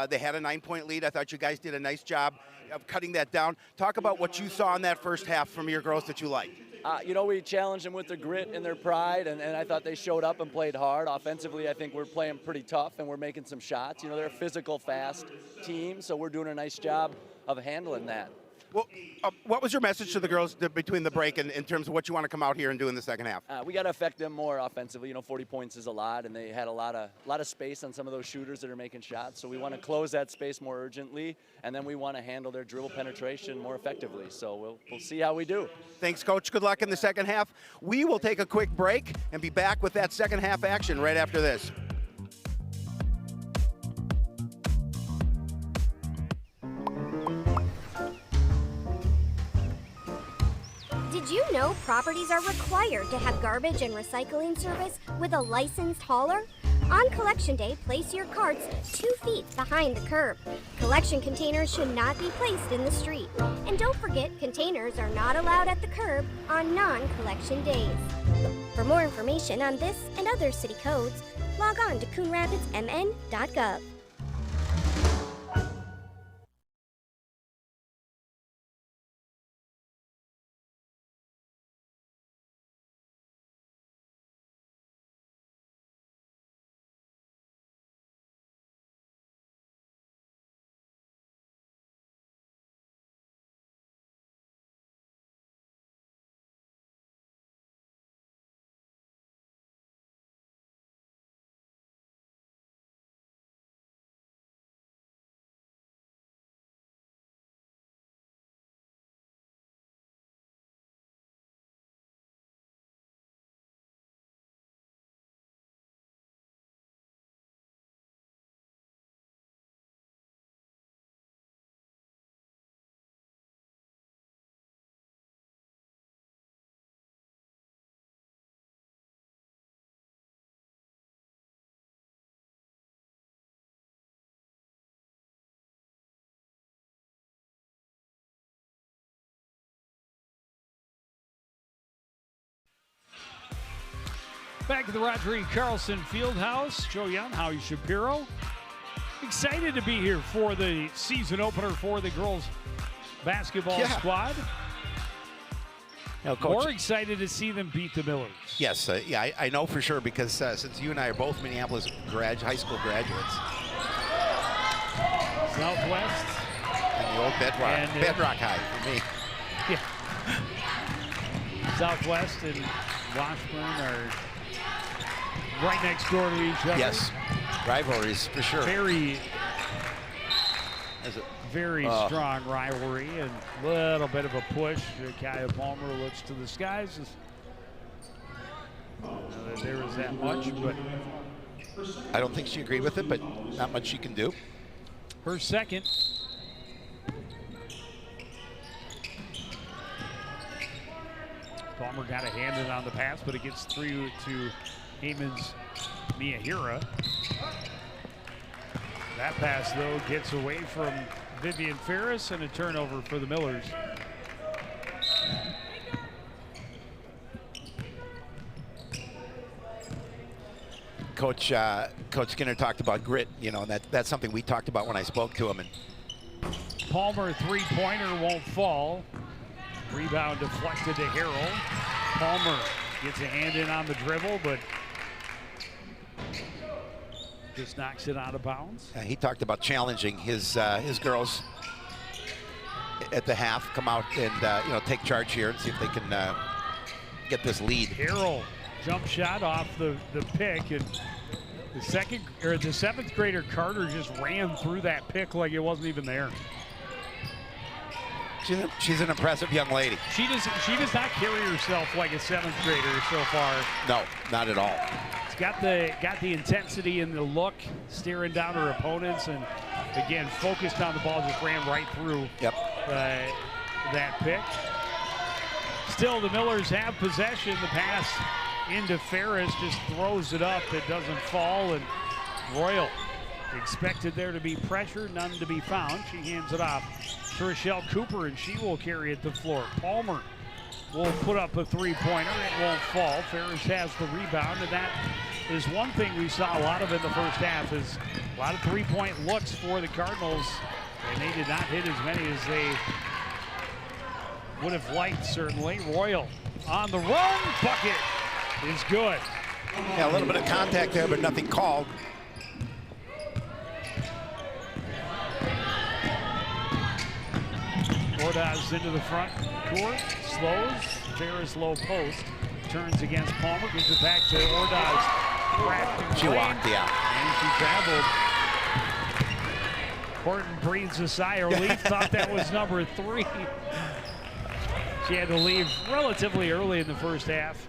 They had a 9-point lead. I thought you guys did a nice job of cutting that down. Talk about what you saw in that first half from your girls that you liked. You know, we challenged them with their grit and their pride, and I thought they showed up and played hard. Offensively, I think we're playing pretty tough, and we're making some shots. You know, they're a physical, fast team, so we're doing a nice job of handling that. Well, what was your message to the girls between the break in terms of what you want to come out here and do in the second half? We got to affect them more offensively. You know, 40 points is a lot, and they had a lot of space on some of those shooters that are making shots. So we want to close that space more urgently, and then we want to handle their dribble penetration more effectively. So we'll see how we do. Thanks, Coach. Good luck in the second half. We will take a quick break and be back with that second half action right after this. Did you know properties are required to have garbage and recycling service with a licensed hauler? On collection day, place your carts 2 feet behind the curb. Collection containers should not be placed in the street. And don't forget, containers are not allowed at the curb on non-collection days. For more information on this and other city codes, log on to coonrapidsmn.gov. Back at the Roger E. Carlson Fieldhouse, Joe Young, Howie Shapiro. Excited to be here for the season opener for the girls basketball squad. You know, Coach, more excited to see them beat the Millers. Yes, yeah, I know for sure because since you and I are both Minneapolis high school graduates. Southwest. And the old Bedrock High for me. Yeah. Southwest and Washburn are right next door to each other. Yes, rivalries for sure. Very strong rivalry and a little bit of a push. Kaya Palmer looks to the skies. There is that much, but I don't think she agreed with it, but not much she can do. Her second. Palmer got to hand it on the pass, but it gets through to Heyman's Miyahira. That pass, though, gets away from Vivian Ferris and a turnover for the Millers. Coach Skinner talked about grit, you know, and that's something we talked about when I spoke to him. And Palmer three-pointer won't fall. Rebound deflected to Harrell. Palmer gets a hand in on the dribble, but just knocks it out of bounds. he talked about challenging his girls at the half, come out and you know, take charge here and see if they can get this lead. Harrell jump shot off the pick, and the seventh grader Carter just ran through that pick like it wasn't even there. She's an impressive young lady. She does not carry herself like a seventh grader so far. No, not at all. She's got the intensity and the look, staring down her opponents, and again focused on the ball, just ran right through that pick. Still, the Millers have possession. The pass into Ferris just throws it up. It doesn't fall, and Royal Expected there to be pressure, none to be found. She hands it off to Rochelle Cooper, and she will carry it to the floor. Palmer will put up a three-pointer. It won't fall. Ferris has the rebound, and that is one thing we saw a lot of in the first half, is a lot of three-point looks for the Cardinals, and they did not hit as many as they would have liked, certainly. Royal on the run. Bucket is good. Yeah, a little bit of contact there, but nothing called. Ordaz into the front court, slows, Ferris low post, turns against Palmer, gives it back to Ordaz. She walked, yeah. And she traveled. Horton breathes a sigh of relief, thought that was number 3. She had to leave relatively early in the first half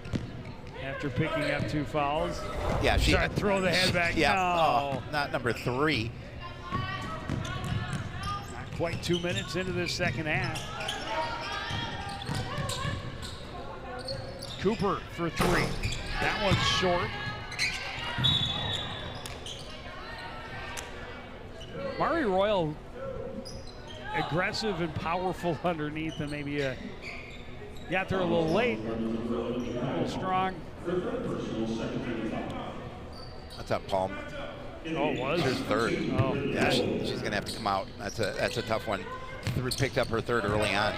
after picking up 2 fouls. Yeah, she tried to throw the head back. Yeah, No. not number 3. Not quite 2 minutes into this second half. Cooper for 3. That one's short. Mari Royal, aggressive and powerful underneath, and maybe got there a little late, a little strong. That's a Palmer. Oh, it was? Here's third. Oh, yeah, she's going to have to come out. That's a tough one. Picked up her third early on.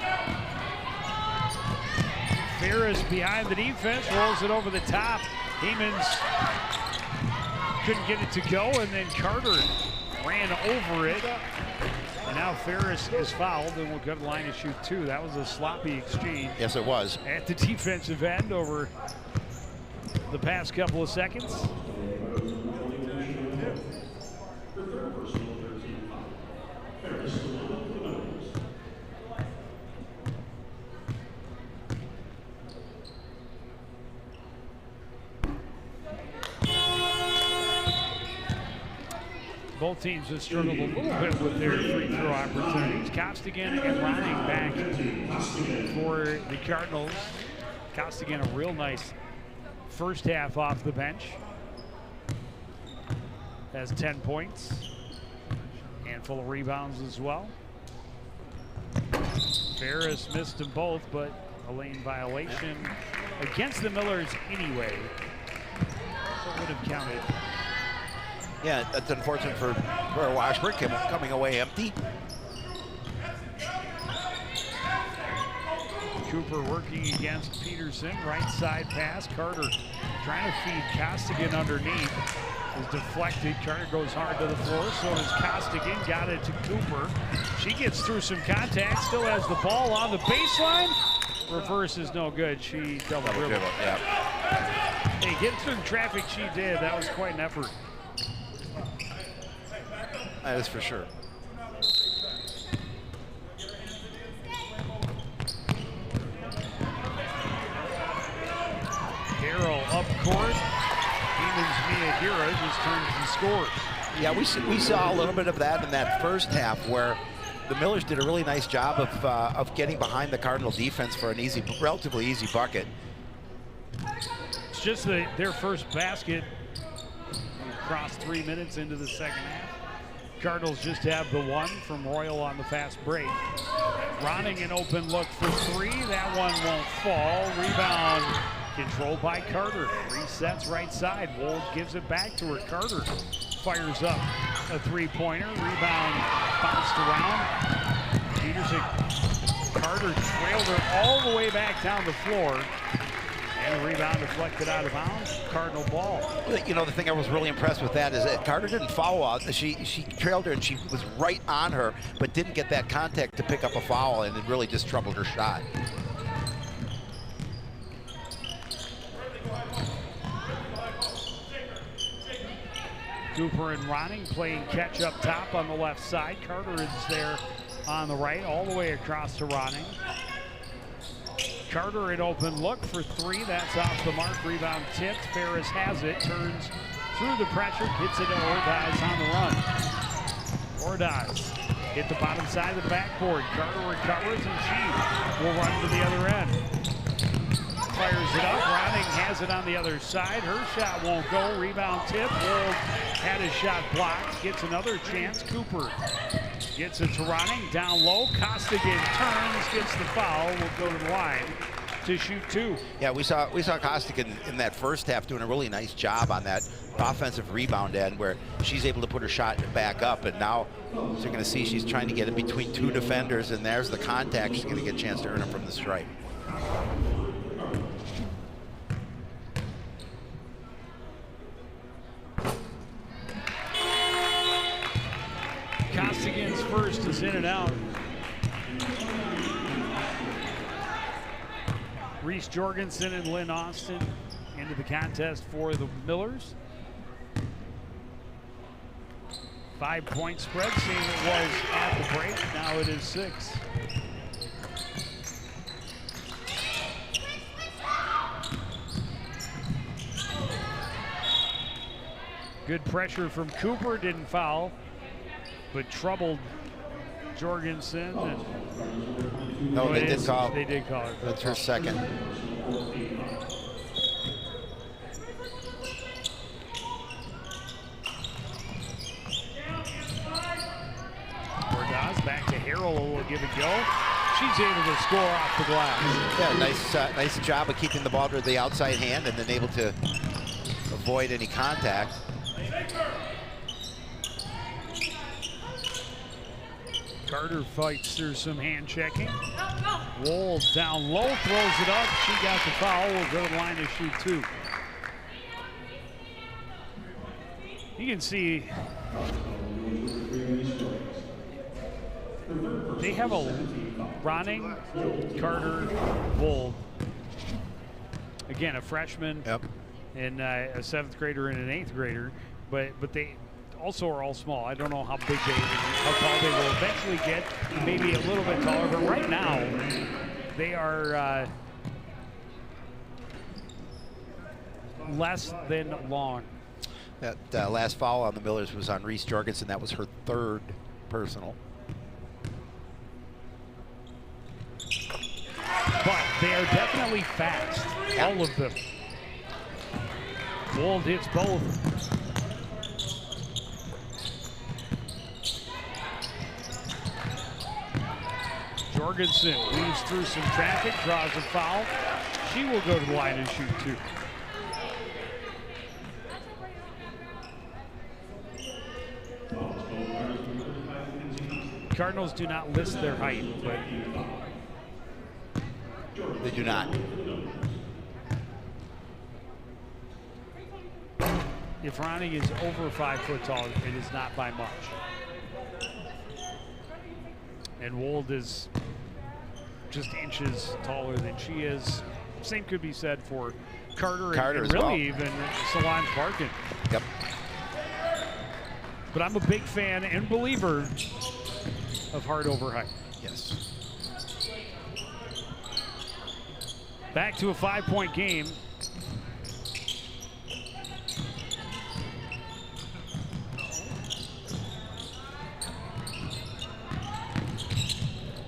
Ferris behind the defense, rolls it over the top. Hemans couldn't get it to go, and then Carter ran over it. And now Ferris is fouled and will go to the line to shoot 2. That was a sloppy exchange. Yes, it was. At the defensive end over the past couple of seconds. Both teams have struggled a little bit with their free throw opportunities. Costigan and Ronning back for the Cardinals. Costigan, a real nice first half off the bench. Has 10 points. Handful of rebounds as well. Ferris missed them both, but a lane violation against the Millers anyway. So it would have counted. Yeah, that's unfortunate for Washburn coming away empty. Cooper working against Peterson. Right side pass. Carter trying to feed Costigan underneath. Is deflected. Carter goes hard to the floor. So does Costigan. Got it to Cooper. She gets through some contact. Still has the ball on the baseline. Reverse is no good. She double dribble. Yeah. Hey, getting through the traffic she did. That was quite an effort. That is for sure. Carroll up court. Hemans Miyahira just turns and scores. Yeah, we saw a little bit of that in that first half where the Millers did a really nice job of getting behind the Cardinal defense for an relatively easy bucket. It's just their first basket. We crossed 3 minutes into the second half. Cardinals just have the one from Royal on the fast break. Ronning an open look for 3. That one won't fall. Rebound controlled by Carter. Resets right side. Wold gives it back to her. Carter fires up a 3-pointer. Rebound bounced around. Peterson. Carter trailed her all the way back down the floor. And the rebound deflected out of bounds. Cardinal ball. You know, the thing I was really impressed with that is that Carter didn't foul out. She trailed her and she was right on her, but didn't get that contact to pick up a foul, and it really just troubled her shot. Cooper and Ronning playing catch up top on the left side. Carter is there on the right, all the way across to Ronning. Carter an open look for 3. That's off the mark. Rebound tipped. Ferris has it. Turns through the pressure. Hits it to Ordaz on the run. Ordaz hit the bottom side of the backboard. Carter recovers and she will run to the other end. fires it up. Ronning has it on the other side. Her shot won't go. Rebound tip. Wold had his shot blocked. Gets another chance. Cooper gets it to Ronning. Down low. Costigan turns. Gets the foul. Will go to the line to shoot 2. Yeah, we saw Costigan in that first half doing a really nice job on that offensive rebound end where she's able to put her shot back up, and now as you're going to see, she's trying to get in between 2 defenders, and there's the contact. She's going to get a chance to earn it from the stripe. Costigan's first is in and out. Reese Jorgensen and Lynn Austin into the contest for the Millers. 5-point spread, same it was at the break. Now it is 6. Good pressure from Cooper, didn't foul, but troubled Jorgensen. And no, they did call. They did call it. That's her second. Ordaz back to Harrell, will give it go. She's able to score off the glass. Yeah, nice job of keeping the ball to the outside hand and then able to avoid any contact. Carter fights through some hand checking. Wold down low, throws it up. She got the foul. Will go to the line to shoot 2. You can see they have a Ronning, Carter, Wold. Again, a freshman, Yep. and a 7th grader and an 8th grader, but they also are all small. I don't know how tall they will eventually get, maybe a little bit taller, but right now they are less than long. That last foul on the Millers was on Reese Jorgensen. That was her 3rd personal. But they are definitely fast, all of them. Wold hits both. Jorgensen weaves through some traffic, draws a foul. She will go to the line and shoot 2. Cardinals do not list their height, but they do not. If Ronning is over 5 foot tall, it is not by much. And Wold is just inches taller than she is. Same could be said for Carter and really even Solange Barkin. Yep. But I'm a big fan and believer of heart over height. Yes. Back to a 5-point game.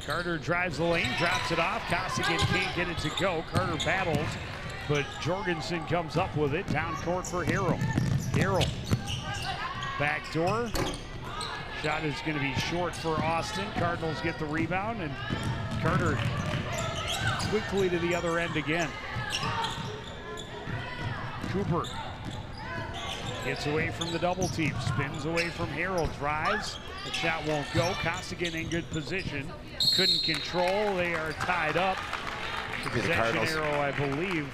Carter drives the lane, drops it off. Costigan can't get it to go. Carter battles, but Jorgensen comes up with it. Down court for Harrell. Harrell, backdoor. Shot is going to be short for Austin. Cardinals get the rebound, and Carter quickly to the other end again. Cooper gets away from the double team, spins away from Harrell, drives. The shot won't go. Costigan in good position. Couldn't control. They are tied up. The possession arrow, I believe,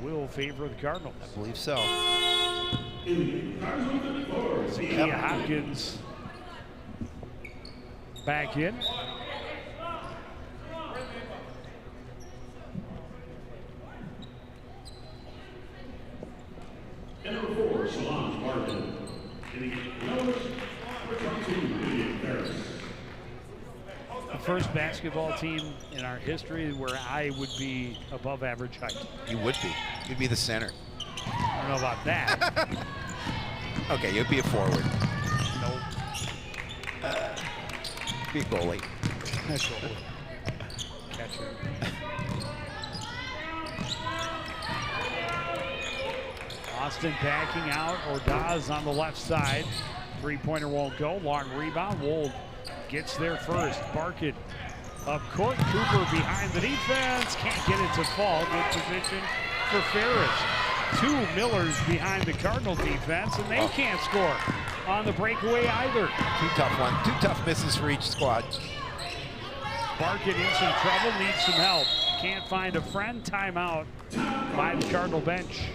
will favor the Cardinals. I believe so. Zakia Hopkins back in. Number 4, Solange Barkin. The first basketball team in our history where I would be above average height. You would be. You'd be the center. I don't know about that. Okay, you'd be a forward. Nope. Be a goalie. That's all. Catcher. Austin backing out. Ordaz on the left side. Three-pointer won't go. Long rebound. Wold gets there first. Barkin up court. Cooper behind the defense. Can't get it to fall. Good position for Ferris. Two Millers behind the Cardinal defense, and they can't score on the breakaway either. Two tough misses for each squad. Barkin in some trouble, needs some help. Can't find a friend. Timeout by the Cardinal bench.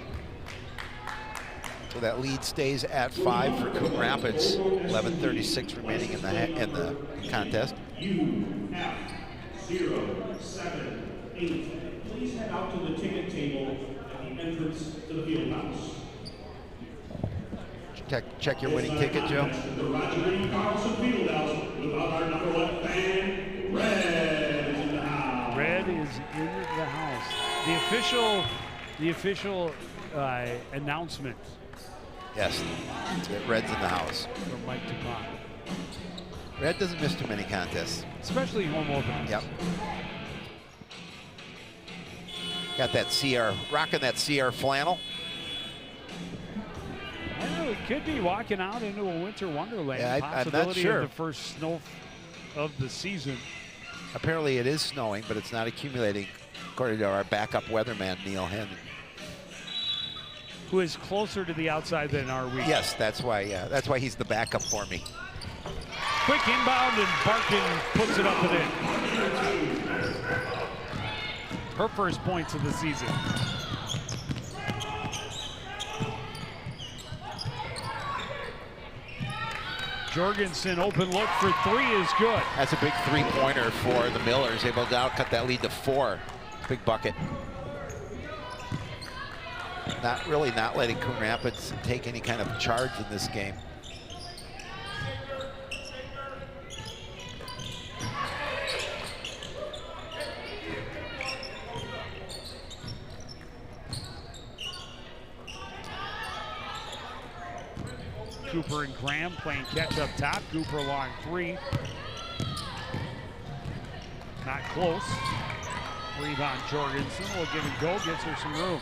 So that lead stays at 5 for Coon Rapids. 11:36 remaining in the contest. U-078. Please head out to the ticket table at the entrance to the field house. Check your winning ticket, Joe. The Roger E. Carlson field house without our number 1 fan, Red is in the house. Red is in the house. The official announcement. Yes, Red's in the house. From Mike DuPont. Red doesn't miss too many contests. Especially home openers. Yep. Got that CR, rocking that CR flannel. I don't know, it could be walking out into a winter wonderland. Yeah, I'm not Possibility sure. of the first snow of the season. Apparently it is snowing, but it's not accumulating, according to our backup weatherman, Neil Henn. Who is closer to the outside than are we? Yes, that's why he's the backup for me. Quick inbound, and Barkin puts it up and in. Her first points of the season. Jorgensen, open look for three is good. That's a big three-pointer for the Millers, able to outcut that lead to 4. Big bucket. Not letting Coon Rapids take any kind of charge in this game. Cooper and Graham playing catch up top. Cooper long 3. Not close. Rebound Jorgensen will give and go, gets her some room.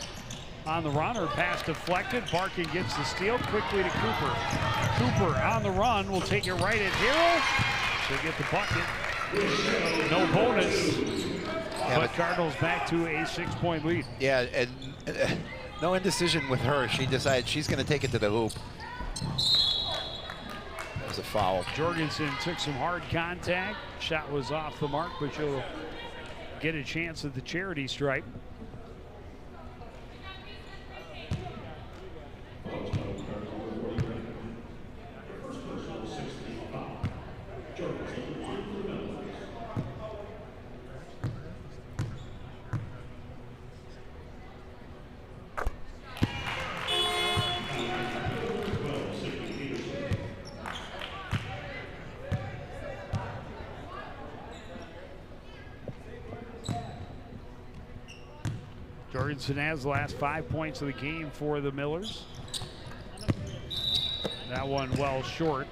On the run, her pass deflected. Barkin gets the steal quickly to Cooper. Cooper on the run will take it right at Hero. She'll get the bucket. No bonus. Yeah, but Cardinals back to a 6-point lead. Yeah, and no indecision with her. She decided she's going to take it to the hoop. That was a foul. Jorgensen took some hard contact. Shot was off the mark, but she'll get a chance at the charity stripe. Jorgensen has the last 5 points of the game for the Millers. That one well short.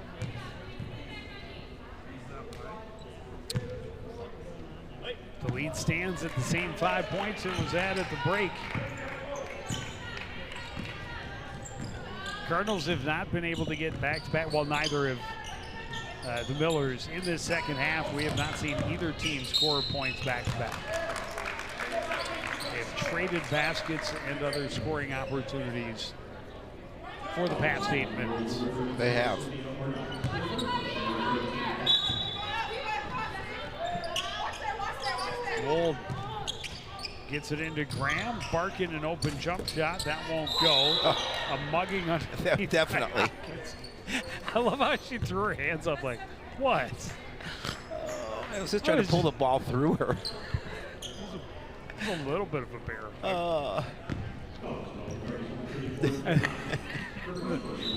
The lead stands at the same 5 points it was at the break. Cardinals have not been able to get back-to-back. Well, neither have the Millers in this second half. We have not seen either team score points back-to-back. They've traded baskets and other scoring opportunities for the past 8 minutes. They have. Wold gets it into Graham. Barkin an open jump shot. That won't go. Oh. A mugging underneath. Definitely. I love how she threw her hands up like, what? I was just trying to pull the ball through her. A little bit of a bear.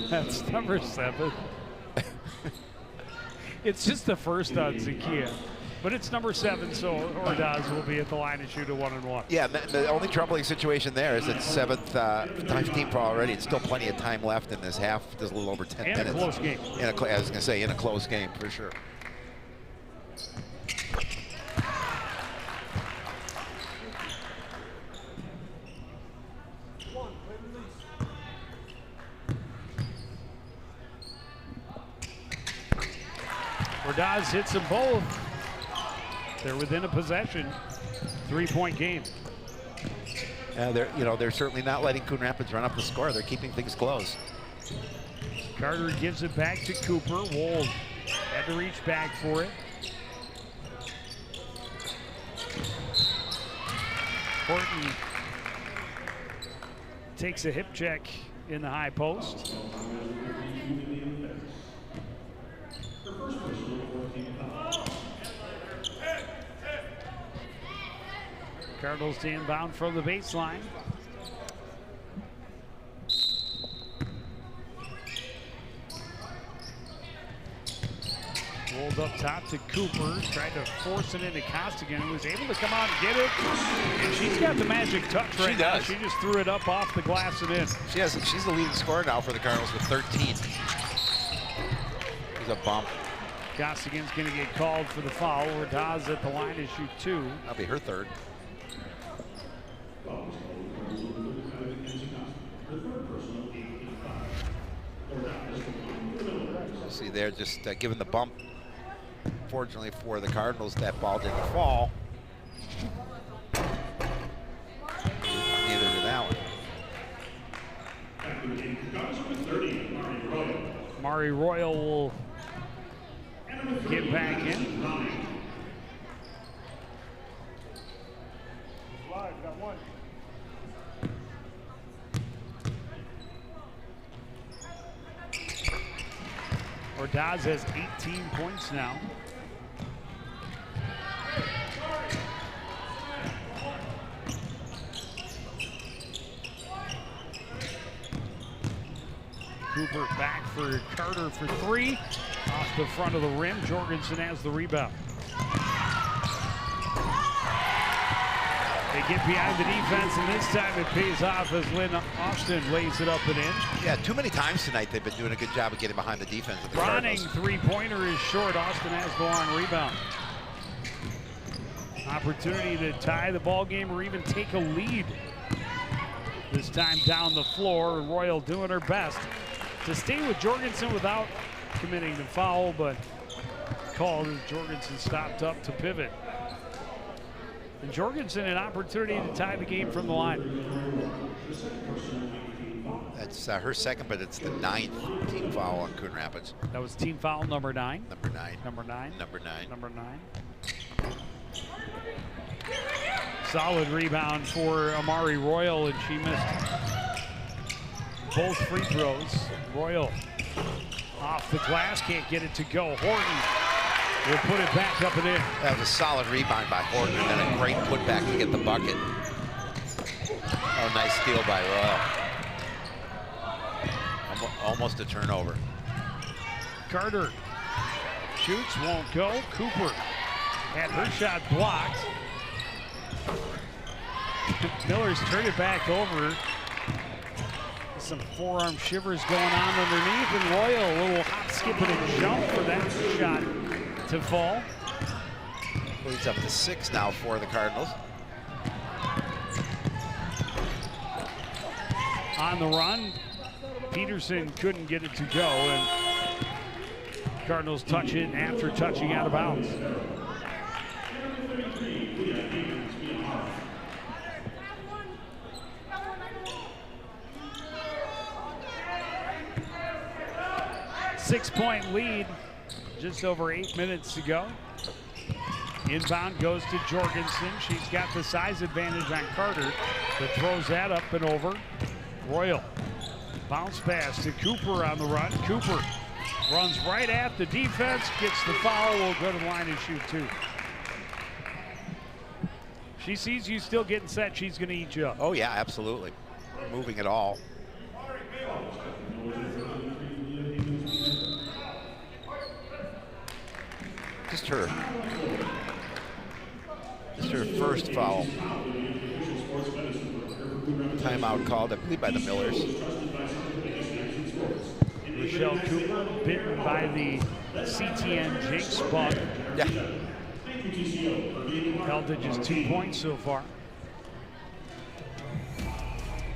That's number 7. It's just the first on Zakia. But it's number 7, so Ordaz will be at the line and shoot a 1-and-1. Yeah, the only troubling situation there is it's 7th team foul already. It's still plenty of time left in this half. There's a little over 10 minutes. And a close game. I was going to say, in a close game, for sure. Ordaz hits them both. They're within a possession. 3-point game. They're certainly not letting Coon Rapids run up the score. They're keeping things close. Carter gives it back to Cooper. Wold had to reach back for it. Horton takes a hip check in the high post. Cardinals to inbound from the baseline. Rolled up top to Cooper, tried to force it into Costigan, who was able to come out and get it. And she's got the magic touch right now. She just threw it up off the glass and in. She's the leading scorer now for the Cardinals with 13. There's a bump. Costigan's going to get called for the foul. Ordaz at the line to shoot 2. That'll be her third. See, they're just giving the bump. Fortunately for the Cardinals, that ball didn't fall. Neither did that one. Mari Royal will get back in. Got one. Ordaz has 18 points now. Cooper back for Carter for 3. Off the front of the rim. Jorgensen has the rebound. They get behind the defense, and this time it pays off as Lynn Austin lays it up and in. Yeah, too many times tonight they've been doing a good job of getting behind the defense of the Ronning Cardinals. three-pointer is short. Austin has the long rebound. Opportunity to tie the ball game or even take a lead. This time down the floor, Royal doing her best to stay with Jorgensen without committing the foul, but called as Jorgensen stopped up to pivot. And Jorgensen an opportunity to tie the game from the line. That's her second, but it's the 9th team foul on Coon Rapids. That was team foul number 9. Number 9. Number 9. Number 9. Number 9. Solid rebound for Amari Royal, and she missed both free throws. Royal off the glass, can't get it to go. Horton will put it back up and in. That was a solid rebound by Horton, and then a great putback to get the bucket. Oh, nice steal by Royal. Almost a turnover. Carter shoots, won't go. Cooper had her shot blocked. Miller's turned it back over. Some forearm shivers going on underneath, and Royal a little hop, skip, and a jump for that shot to fall. Leads up to 6 now for the Cardinals. On the run, Peterson couldn't get it to go, and Cardinals touch it after touching out of bounds. Six-point lead, just over 8 minutes to go. Inbound goes to Jorgensen. She's got the size advantage on Carter, but throws that up and over. Royal, bounce pass to Cooper on the run. Cooper runs right at the defense, gets the foul, will go to the line and shoot 2. She sees you still getting set, she's gonna eat you up. Oh yeah, absolutely. Moving it all. Just her first foul. Timeout called, I believe, by the Millers. Rochelle Cooper bitten by the CTN Jinx bug. Yeah. Held to just 2 points so far.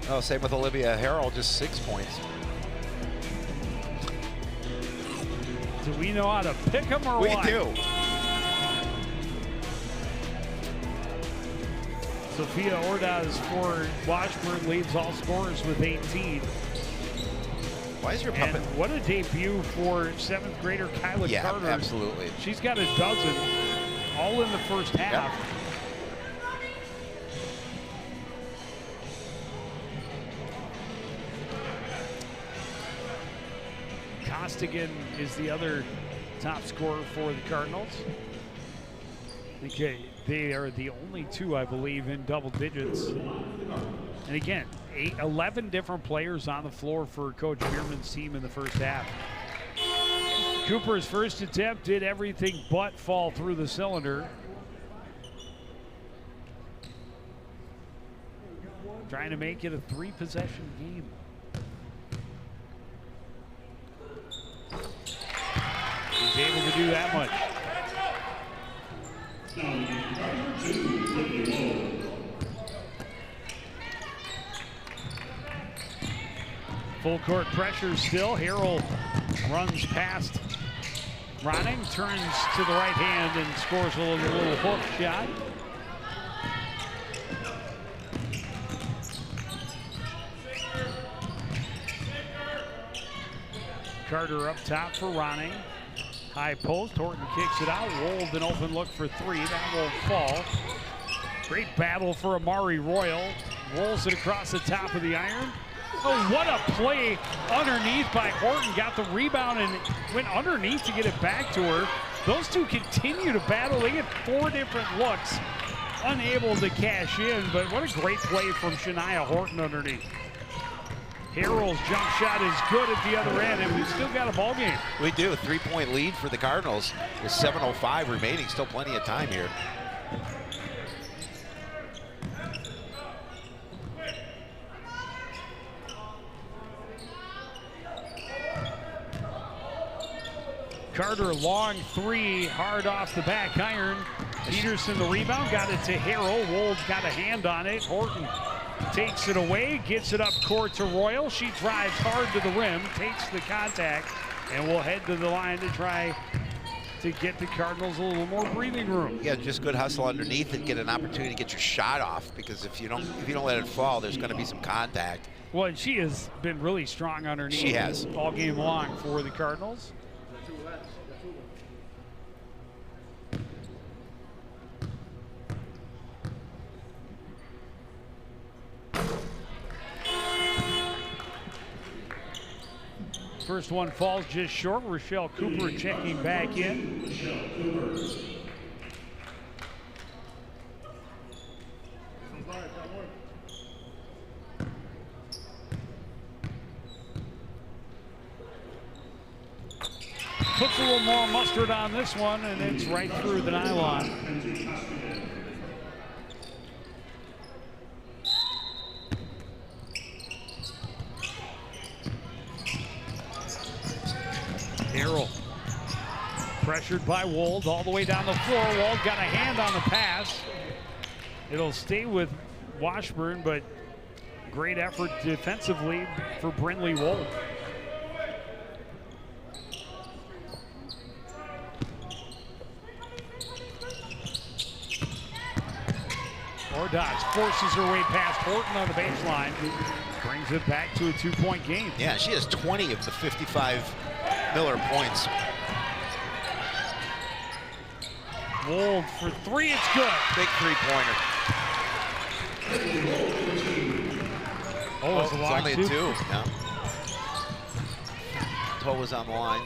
Oh, same with Olivia Harrell, just 6 points. Do we know how to pick them or what? We do. Sophia Ordaz for Washburn leads all scorers with 18. Why is your And puppet? what a debut for 7th grader Kyla Yeah, Carter. absolutely. She's got a dozen, all in the first half. Yep. Costigan is the other top scorer for the Cardinals. Okay, they are the only two, I believe, in double digits. And again, 11 different players on the floor for Coach Bierman's team in the first half. Cooper's first attempt did everything but fall through the cylinder. Trying to make it a 3-possession game. He's able to do that much. Full court pressure still. Harrell runs past Ronning, turns to the right hand and scores a little hook shot. Carter up top for Ronning. High post, Horton kicks it out. Wold an open look for 3, that won't fall. Great battle for Amari Royal. Rolls it across the top of the iron. Oh, what a play underneath by Horton. Got the rebound and went underneath to get it back to her. Those two continue to battle. They get 4 different looks. Unable to cash in, but what a great play from Shania Horton underneath. Harrell's jump shot is good at the other end, and we've still got a ball game. We do. A 3-point lead for the Cardinals with 7:05 remaining. Still plenty of time here. Carter, long 3, hard off the back iron. Peterson the rebound, got it to Harrell. Wold got a hand on it. Horton takes it away, gets it up court to Royal. She drives hard to the rim, takes the contact, and will head to the line to try to get the Cardinals a little more breathing room. Yeah, just good hustle underneath and get an opportunity to get your shot off, because if you don't let it fall, there's going to be some contact. Well, and she has been really strong underneath. She has. All game long for the Cardinals. First one falls just short. Rochelle Cooper checking back in. Puts a little more mustard on this one, and it's right through the nylon. Harrell pressured by Wold all the way down the floor. Wold got a hand on the pass. It'll stay with Washburn, but great effort defensively for Brindley Wold. Ordaz forces her way past Horton on the baseline. Brings it back to a 2-point game. Yeah, she has 20 of the 55 Miller points. Wold for 3, it's good. Big 3-pointer. Oh, it's a It's long only a 2. Yeah. Toe was on the line.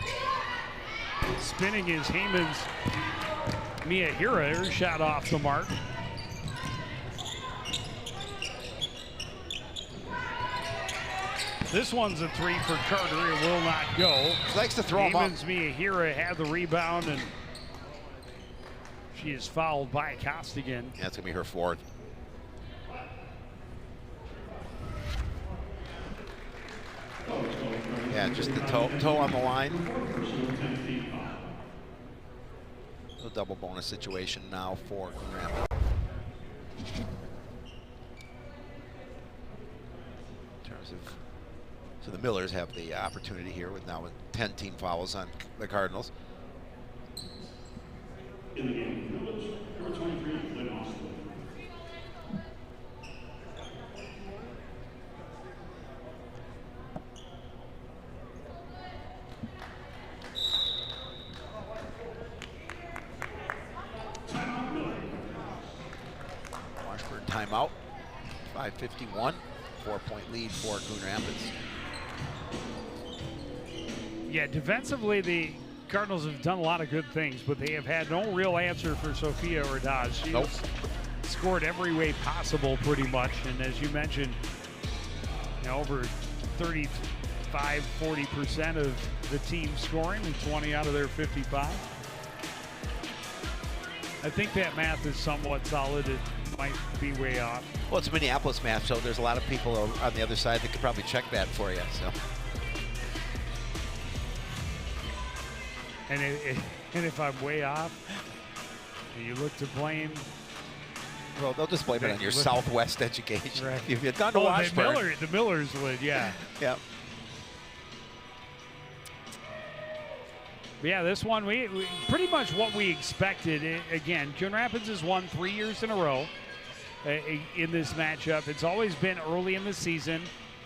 Spinning is Heyman's Mia Hira. Her shot off the mark. This one's a 3 for Carter. It will not go. She likes to throw them up. Heyman's Mia Hira had the rebound, and she is fouled by Costigan. Yeah, that's going to be her 4th. Yeah, just the toe on the line. A double bonus situation now for Coon. In terms of So the Millers have the opportunity here with 10 team fouls on the Cardinals. In the game, Village, number 23, Lynn Austin. Washburn timeout. 5:51. 4-point lead for Coon Rapids. Yeah, defensively, the Cardinals have done a lot of good things, but they have had no real answer for Sophia Ordaz. She's scored every way possible pretty much, and as you mentioned, over 35–40% of the team scoring and 20 out of their 55. I think that math is somewhat solid. It might be way off. Well, it's Minneapolis math, so there's a lot of people on the other side that could probably check that for you. So. And if I'm way off, and you look to blame. Well, they'll just blame it on your Southwest education. Right. If you've done to Washburn. The Millers would, yeah. Yeah. But yeah, this one, we pretty much what we expected. Again, Coon Rapids has won 3 years in a row in this matchup. It's always been early in the season,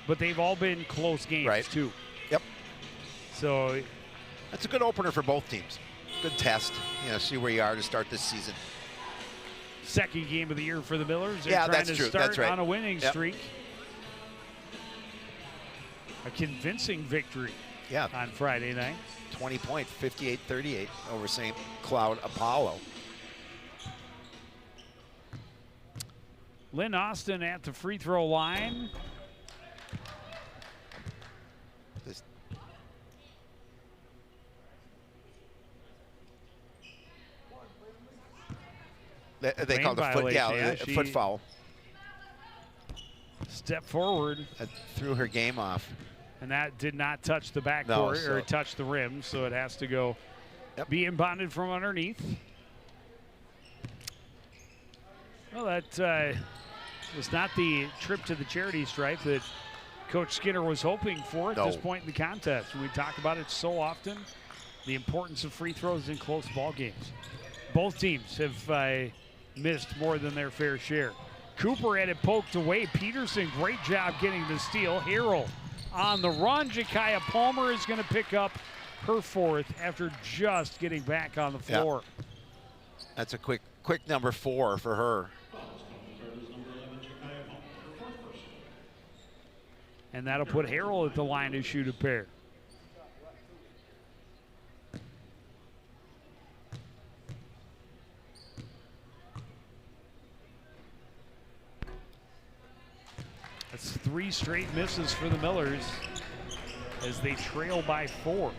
but they've all been close games, too. Yep. So that's a good opener for both teams. Good test. See where you are to start this season. Second game of the year for the Millers. They're trying to start on a winning streak. A convincing victory on Friday night. 20-point, 58-38 over St. Cloud Apollo. Lynn Austin at the free throw line. They called a foot, a foot foul. Step forward. That threw her game off. And that did not touch the backboard or touch the rim, so it has to go be inbounded from underneath. Well, that was not the trip to the charity stripe that Coach Skinner was hoping for at this point in the contest. We talk about it so often, the importance of free throws in close ball games. Both teams have missed more than their fair share. Cooper had it poked away. Peterson, great job getting the steal. Harrell on the run. Jakaya Palmer is going to pick up her fourth after just getting back on the floor. Yeah. That's a quick number 4 for her. And that'll put Harrell at the line to shoot a pair. That's 3 straight misses for the Millers as they trail by 4.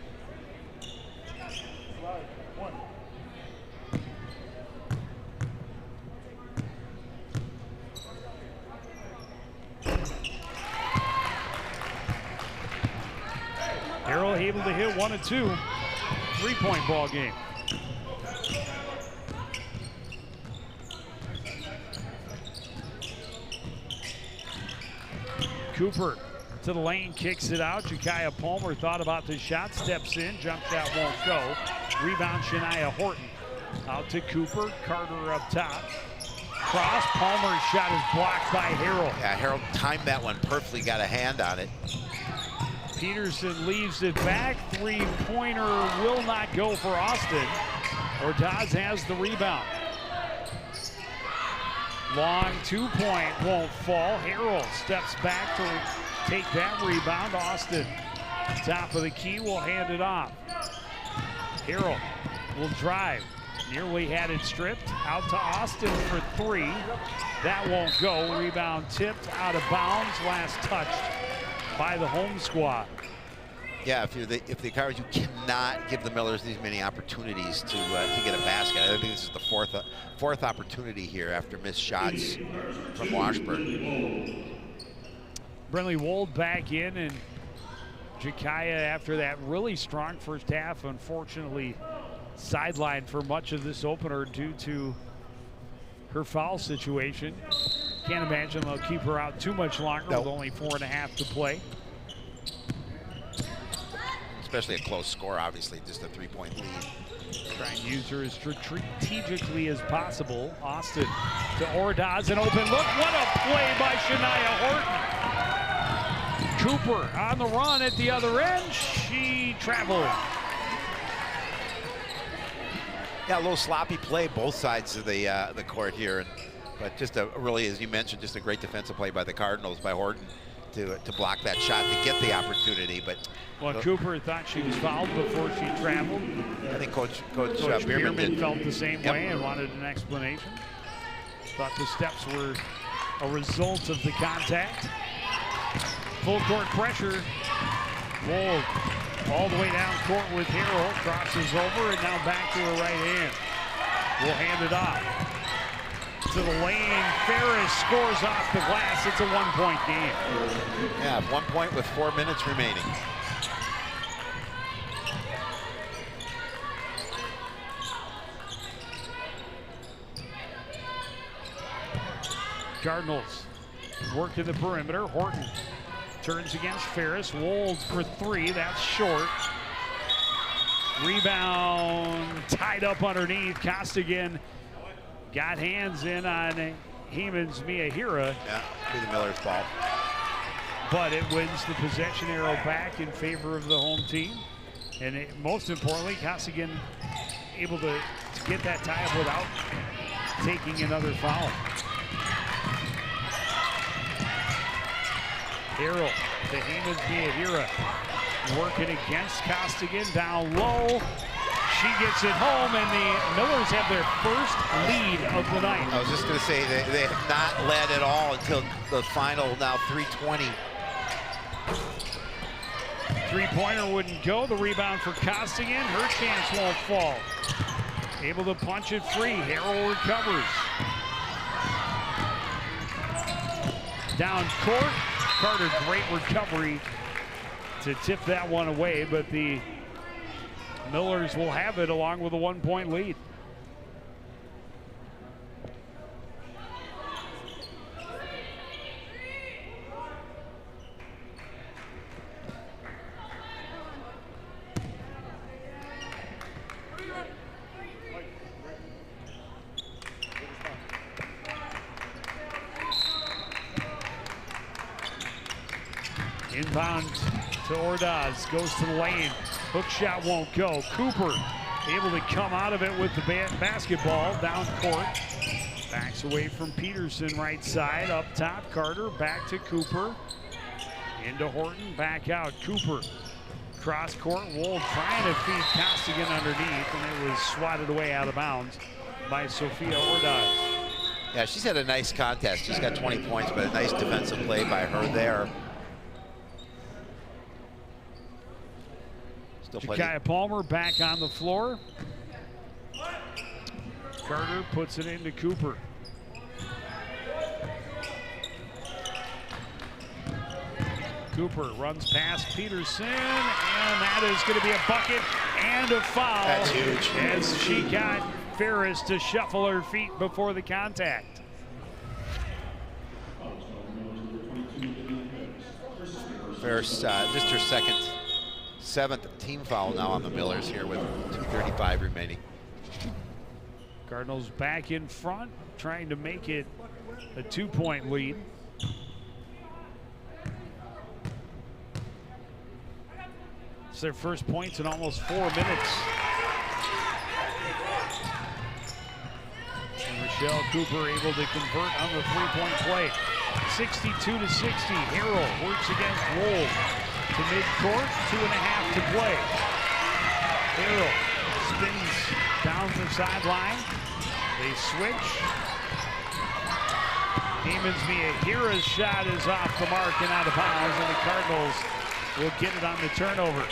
Harrell able to hit 1 and 2. 3-point ball game. Cooper to the lane, kicks it out. Jakaya Palmer thought about the shot, steps in, jump shot won't go. Rebound Shania Horton. Out to Cooper, Carter up top. Cross, Palmer's shot is blocked by Harrell. Yeah, Harrell timed that one perfectly, got a hand on it. Peterson leaves it back. 3-pointer will not go for Austin. Ordaz has the rebound. Long 2-point won't fall. Harrell steps back to take that rebound. Austin, top of the key, will hand it off. Harrell will drive. Nearly had it stripped. Out to Austin for 3. That won't go. Rebound tipped out of bounds. Last touched by the home squad. Yeah, if the Cards, you cannot give the Millers these many opportunities to get a basket. I think this is the fourth opportunity here after missed shots from Washburn. Brentley Wold back in, and Jakaya, after that really strong first half, unfortunately sidelined for much of this opener due to her foul situation. Can't imagine they'll keep her out too much longer with only 4.5 to play. especially a close score, obviously, just a 3-point lead. Try and use her as strategically as possible. Austin to Ordaz, an open look. What a play by Shania Horton. Cooper on the run at the other end. She traveled. Yeah, a little sloppy play both sides of the court here, but just a really, as you mentioned, just a great defensive play by the Cardinals, by Horton, to block that shot to get the opportunity. But well, Cooper thought she was fouled before she traveled. I think Coach Bierman felt the same way and wanted an explanation. Thought the steps were a result of the contact. Full court pressure. Wold all the way down court with Harrell. Crosses over and now back to her right hand. We'll hand it off to the lane. Ferris scores off the glass. It's a 1-point game. Yeah, 1 point with 4 minutes remaining. Cardinals working the perimeter. Horton turns against Ferris. Wold for 3. That's short. Rebound tied up underneath. Costigan got hands in on Heyman's Miyahira. Yeah, be the Miller's ball. But it wins the possession arrow back in favor of the home team. And most importantly, Costigan able to get that tie up without taking another foul. Harrell to Heyman's Miyahira. Working against Costigan down low. She gets it home, and the Millers have their first lead of the night. I was just going to say they have not led at all until the final, now 3:20. Three-pointer wouldn't go. The rebound for Costigan. Her chance won't fall. Able to punch it free. Harrell recovers. Down court. Carter, great recovery to tip that one away, but the Millers will have it along with a 1-point lead. Inbound to Ordaz, goes to the lane. Hook shot won't go. Cooper able to come out of it with the basketball down court. Backs away from Peterson right side. Up top, Carter back to Cooper. Into Horton, back out. Cooper cross court. Wold trying to feed Costigan underneath, and it was swatted away out of bounds by Sophia Ordaz. Yeah, she's had a nice contest. She's got 20 points, but a nice defensive play by her there. Jakaya Palmer back on the floor. Carter puts it into Cooper. Cooper runs past Peterson, and that is going to be a bucket and a foul. That's huge. As she got Ferris to shuffle her feet before the contact. Ferris, just her seventh team foul now on the Millers here with 2:35 remaining. Cardinals back in front, trying to make it a 2-point lead. It's their first points in almost 4 minutes. And Michelle Cooper able to convert on the 3-point play. 62-60. Harrell works against Wold to midcourt. 2.5 to play. Harrell spins down the sideline. They switch. Heyman's Miyahira's shot is off the mark and out of bounds, and the Cardinals will get it on the turnover.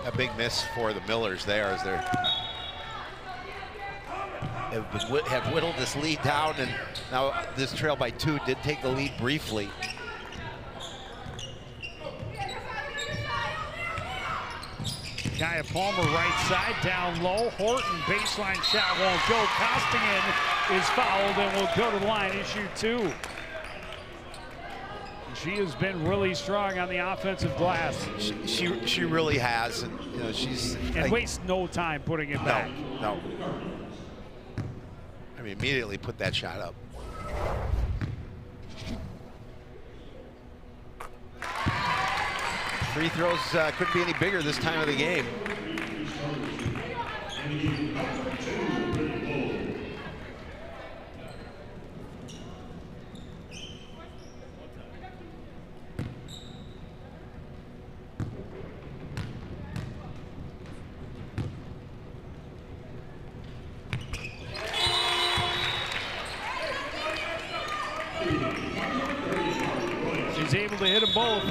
A big miss for the Millers there as they have whittled this lead down, and now this trail by 2 did take the lead briefly. Kaya Palmer right side, down low. Horton baseline shot won't go. Costigan is fouled and will go to the line, issue 2. She has been really strong on the offensive glass. She really has, and you know she's and wastes no time putting it back. No. I mean, immediately put that shot up. Free throws couldn't be any bigger this time of the game. She's able to hit them both.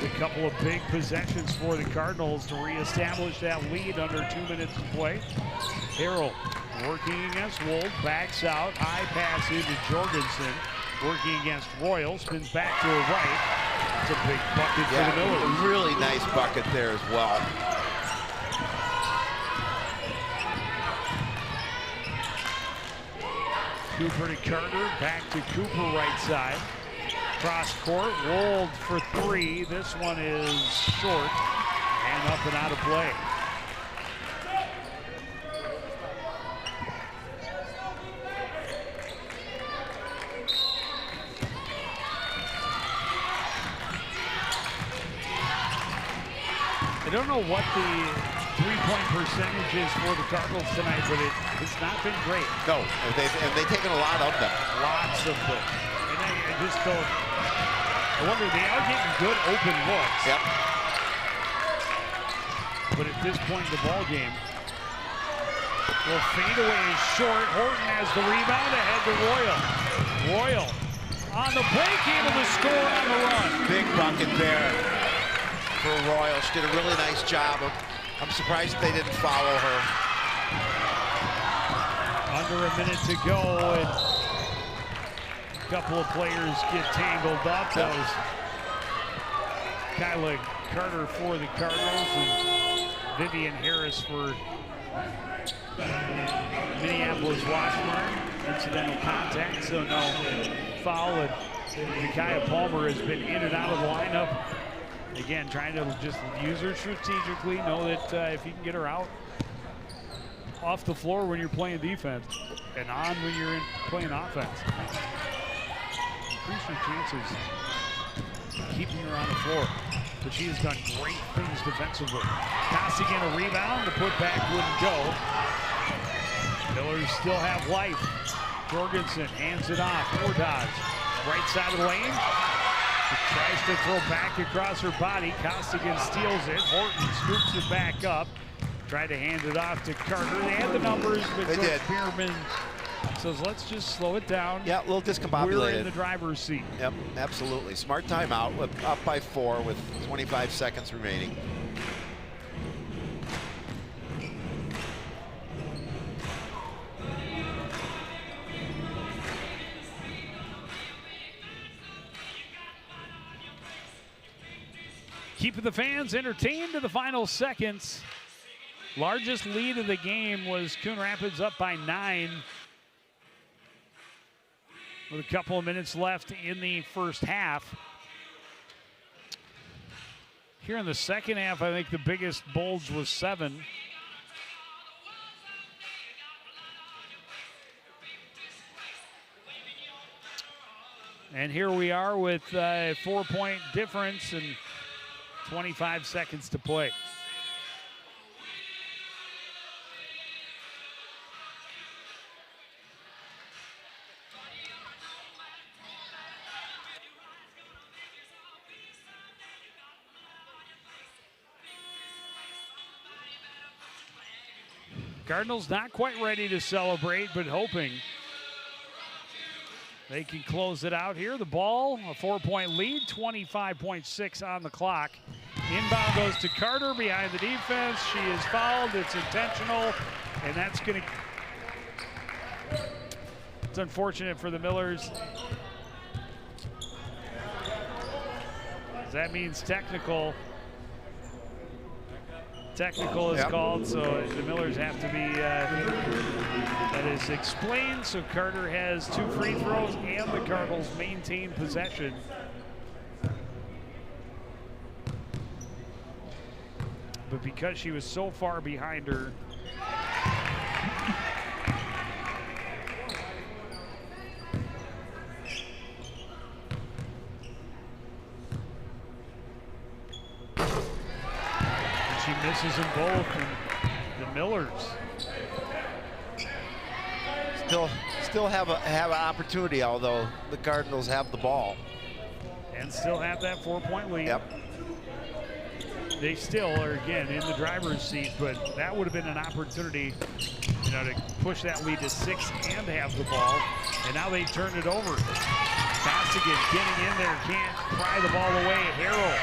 A couple of big possessions for the Cardinals to reestablish that lead under 2 minutes to play. Harrell working against Wold, backs out, high pass into Jorgensen, working against Royal, spins back to her right. It's a big bucket for the Millers. Really nice bucket there as well. Cooper to Carter, back to Cooper right side. Cross court, Wold for three. This one is short and up and out of play. I don't know what the three-point percentage is for the Cardinals tonight, but it's not been great. No, and they've taken a lot of them. Lots of them. And I just don't. I wonder, they are getting good open looks. Yep. But at this point in the ball game, well, fadeaway is short. Horton has the rebound ahead to Royal. Royal on the break, able to score on the run. Big bucket there for Royal. She did a really nice job. I'm surprised they didn't follow her. Under a minute to go, and a couple of players get tangled up. That was Kyla Carter for the Cardinals and Vivian Harris for Minneapolis Washburn. Incidental contact, so no foul. And Micaiah Palmer has been in and out of the lineup. Again, trying to just use her strategically. Know that if you can get her out off the floor when you're playing defense and on when you're playing offense, increase your chances of keeping her on the floor. But she has done great things defensively. Costigan a rebound, the putback wouldn't go. Millers still have life. Jorgensen hands it off. Ordaz, right side of the lane. She tries to throw back across her body. Costigan steals it. Horton scoops it back up. Tried to hand it off to Carter. They had the numbers, but they did. Pierman says, let's just slow it down. Yeah, a little discombobulated. We're in the driver's seat. Yep, absolutely. Smart timeout, up by 4 with 25 seconds remaining. Keeping the fans entertained to the final seconds. Largest lead of the game was Coon Rapids up by 9. With a couple of minutes left in the first half. Here in the second half, I think the biggest bulge was 7. And here we are with a 4-point difference and 25 seconds to play. Cardinals not quite ready to celebrate, but hoping they can close it out here. The ball, a 4-point lead, 25.6 on the clock. Inbound goes to Carter behind the defense. She is fouled. It's intentional, and that's going to... It's unfortunate for the Millers. That means technical technical is called, so the Millers have to be, that is explained. So Carter has 2 free throws and the Cardinals maintain possession. But because she was so far behind her, she misses them both, and the Millers still have an opportunity, although the Cardinals have the ball and still have that 4-point lead. Yep. They still are, again, in the driver's seat, but that would have been an opportunity, you know, to push that lead to 6 and have the ball. And now they turned it over. Costigan getting in there, can't pry the ball away. Harrell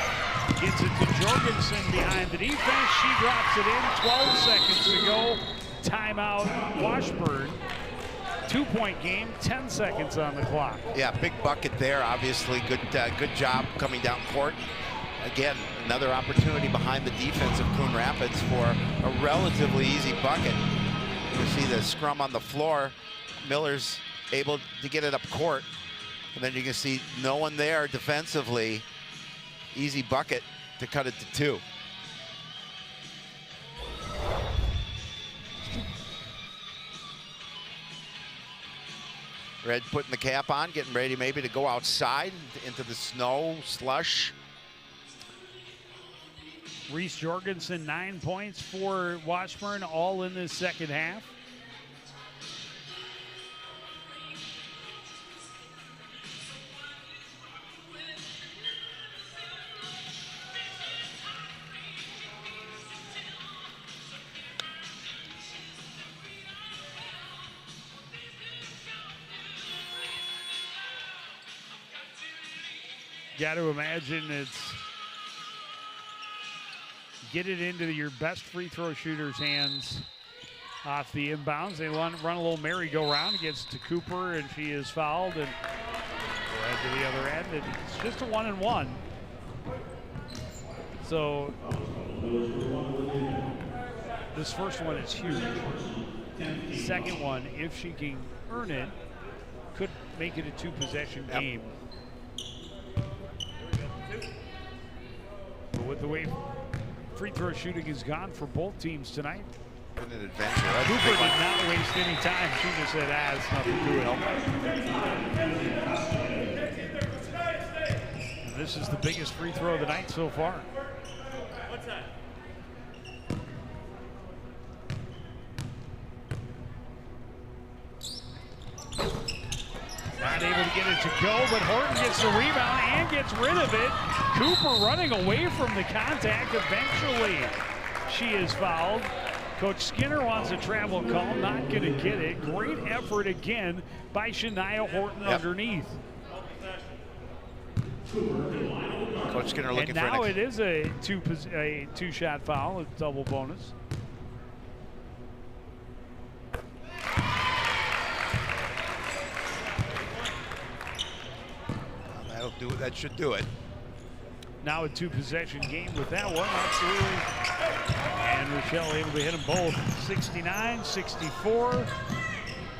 gets it to Jorgensen behind the defense. She drops it in. 12 seconds to go. Timeout, Washburn. 2-point game, 10 seconds on the clock. Yeah, big bucket there. Obviously, good job coming down court. Again, another opportunity behind the defense of Coon Rapids for a relatively easy bucket. You see the scrum on the floor. Miller's able to get it up court. And then you can see no one there defensively. Easy bucket to cut it to 2. Red putting the cap on, getting ready maybe to go outside into the snow, slush. Reese Jorgensen, 9 points for Washburn, all in this second half. Got to imagine it's get it into your best free throw shooter's hands off the inbounds. They run a little merry-go-round. It gets to Cooper, and she is fouled. And go ahead to the other end. And it's just a 1-and-1. So this first one is huge. Second one, if she can earn it, could make it a 2-possession game. But with the way free throw shooting is gone for both teams tonight. Been an adventure. Cooper did not waste any time. She just said, it's nothing to it. And this is the biggest free throw of the night so far. What's that? Not able to get it to go, but Horton gets the rebound and gets rid of it. Cooper running away from the contact. Eventually, she is fouled. Coach Skinner wants a travel call, not going to get it. Great effort again by Shania Horton underneath. Coach Skinner looking and for now it is a two-shot foul, a double bonus. That'll do it. That should do it. Now a 2-possession game with that one, absolutely. And Rochelle able to hit them both. 69, 64.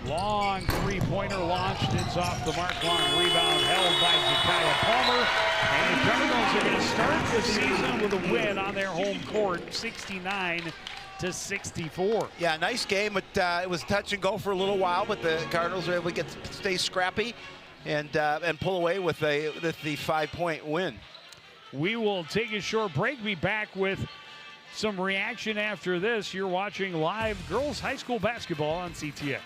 Long three-pointer launched. It's off the mark. Long rebound held by Jakaya Palmer. And the Cardinals are going to start the season with a win on their home court, 69-64. Yeah, nice game. But it was touch and go for a little while, but the Cardinals were able to stay scrappy and pull away with the 5-point win. We will take a short break. Be back with some reaction after this. You're watching live girls high school basketball on CTN.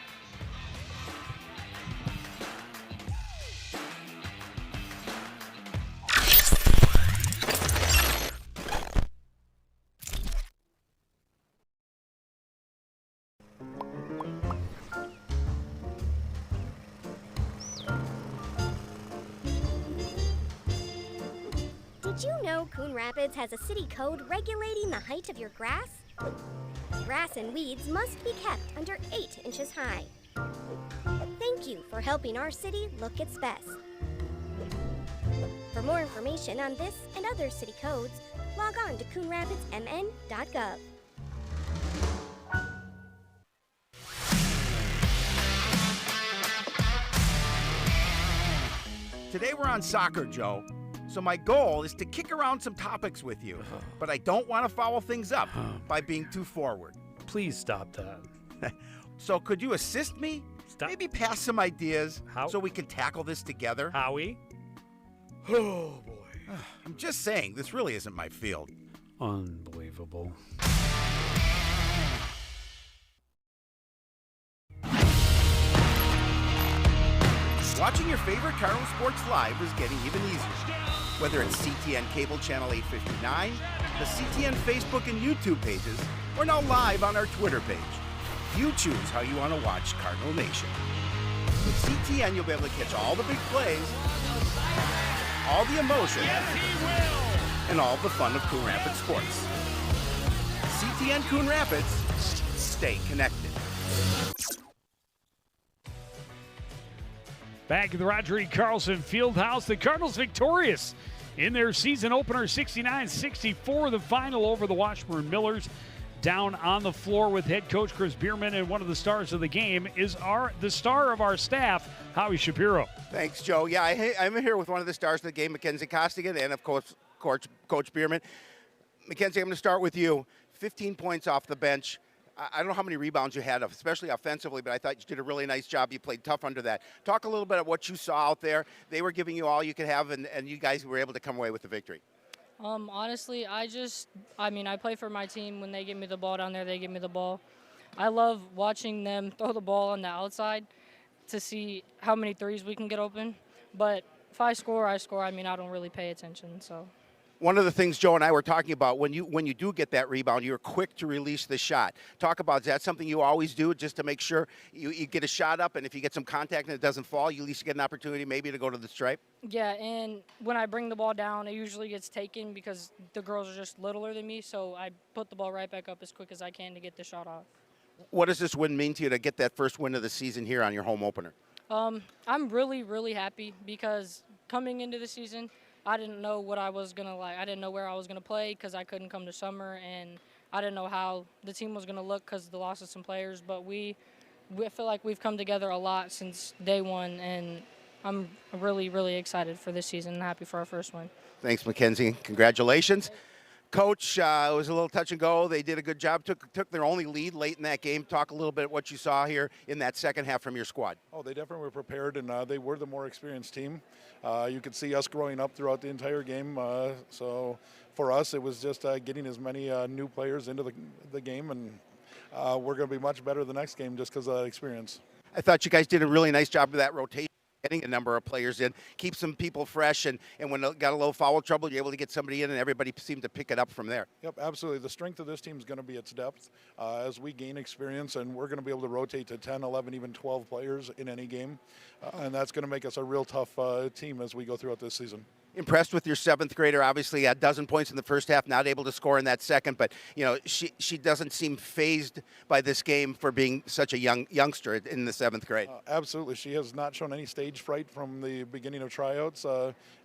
Did you know Coon Rapids has a city code regulating the height of your grass? Grass and weeds must be kept under 8 inches high. Thank you for helping our city look its best. For more information on this and other city codes, log on to coonrapidsmn.gov. Today we're on soccer, Joe. So my goal is to kick around some topics with you, but I don't want to foul things up by being too forward. Please stop that. So could you assist me? Stop. Maybe pass some ideas How? so we can tackle this together? Howie? Oh, boy. I'm just saying, this really isn't my field. Unbelievable. Watching your favorite Cardinal sports live is getting even easier. Whether it's CTN Cable Channel 859, the CTN Facebook and YouTube pages, or now live on our Twitter page. You choose how you want to watch Cardinal Nation. With CTN, you'll be able to catch all the big plays, all the emotion, and all the fun of Coon Rapids sports. CTN Coon Rapids, stay connected. Back at the Roger E. Carlson Fieldhouse, the Cardinals victorious in their season opener, 69-64, the final over the Washburn Millers. Down on the floor with head coach Chris Bierman, and one of the stars of the game is the star of our staff, Howie Shapiro. Thanks, Joe. Yeah, I'm here with one of the stars of the game, Mackenzie Costigan, and of course, Coach Bierman. Mackenzie, I'm going to start with you. 15 points off the bench. I don't know how many rebounds you had, especially offensively, but I thought you did a really nice job. You played tough under that. Talk a little bit about what you saw out there. They were giving you all you could have, and you guys were able to come away with the victory. Honestly, I play for my team. When they give me the ball down there, they give me the ball. I love watching them throw the ball on the outside to see how many threes we can get open. But if I score, I score. I don't really pay attention, so. One of the things Joe and I were talking about, when you do get that rebound, you're quick to release the shot. Talk about, is that something you always do just to make sure you get a shot up, and if you get some contact and it doesn't fall, you at least get an opportunity maybe to go to the stripe? Yeah, and when I bring the ball down, it usually gets taken because the girls are just littler than me, so I put the ball right back up as quick as I can to get the shot off. What does this win mean to you to get that first win of the season here on your home opener? I'm really, really happy because coming into the season, I didn't know what I was going to like. I didn't know where I was going to play because I couldn't come to summer, and I didn't know how the team was going to look because of the loss of some players. But we feel like we've come together a lot since day one, and I'm really, really excited for this season and happy for our first win. Thanks, Mackenzie. Congratulations. Coach, it was a little touch and go. They did a good job, took their only lead late in that game. Talk a little bit what you saw here in that second half from your squad. Oh, they definitely were prepared, and they were the more experienced team. You could see us growing up throughout the entire game. So for us, it was just getting as many new players into the game, and we're going to be much better the next game just because of that experience. I thought you guys did a really nice job of that rotation, getting a number of players in, keep some people fresh, and when it got a little foul trouble, you're able to get somebody in, and everybody seemed to pick it up from there. Yep, absolutely. The strength of this team is going to be its depth as we gain experience, and we're going to be able to rotate to 10, 11, even 12 players in any game, and that's going to make us a real tough team as we go throughout this season. Impressed with your seventh grader, obviously a dozen points in the first half, not able to score in that second, but she doesn't seem fazed by this game for being such a youngster in the seventh grade. Absolutely. She has not shown any stage fright from the beginning of tryouts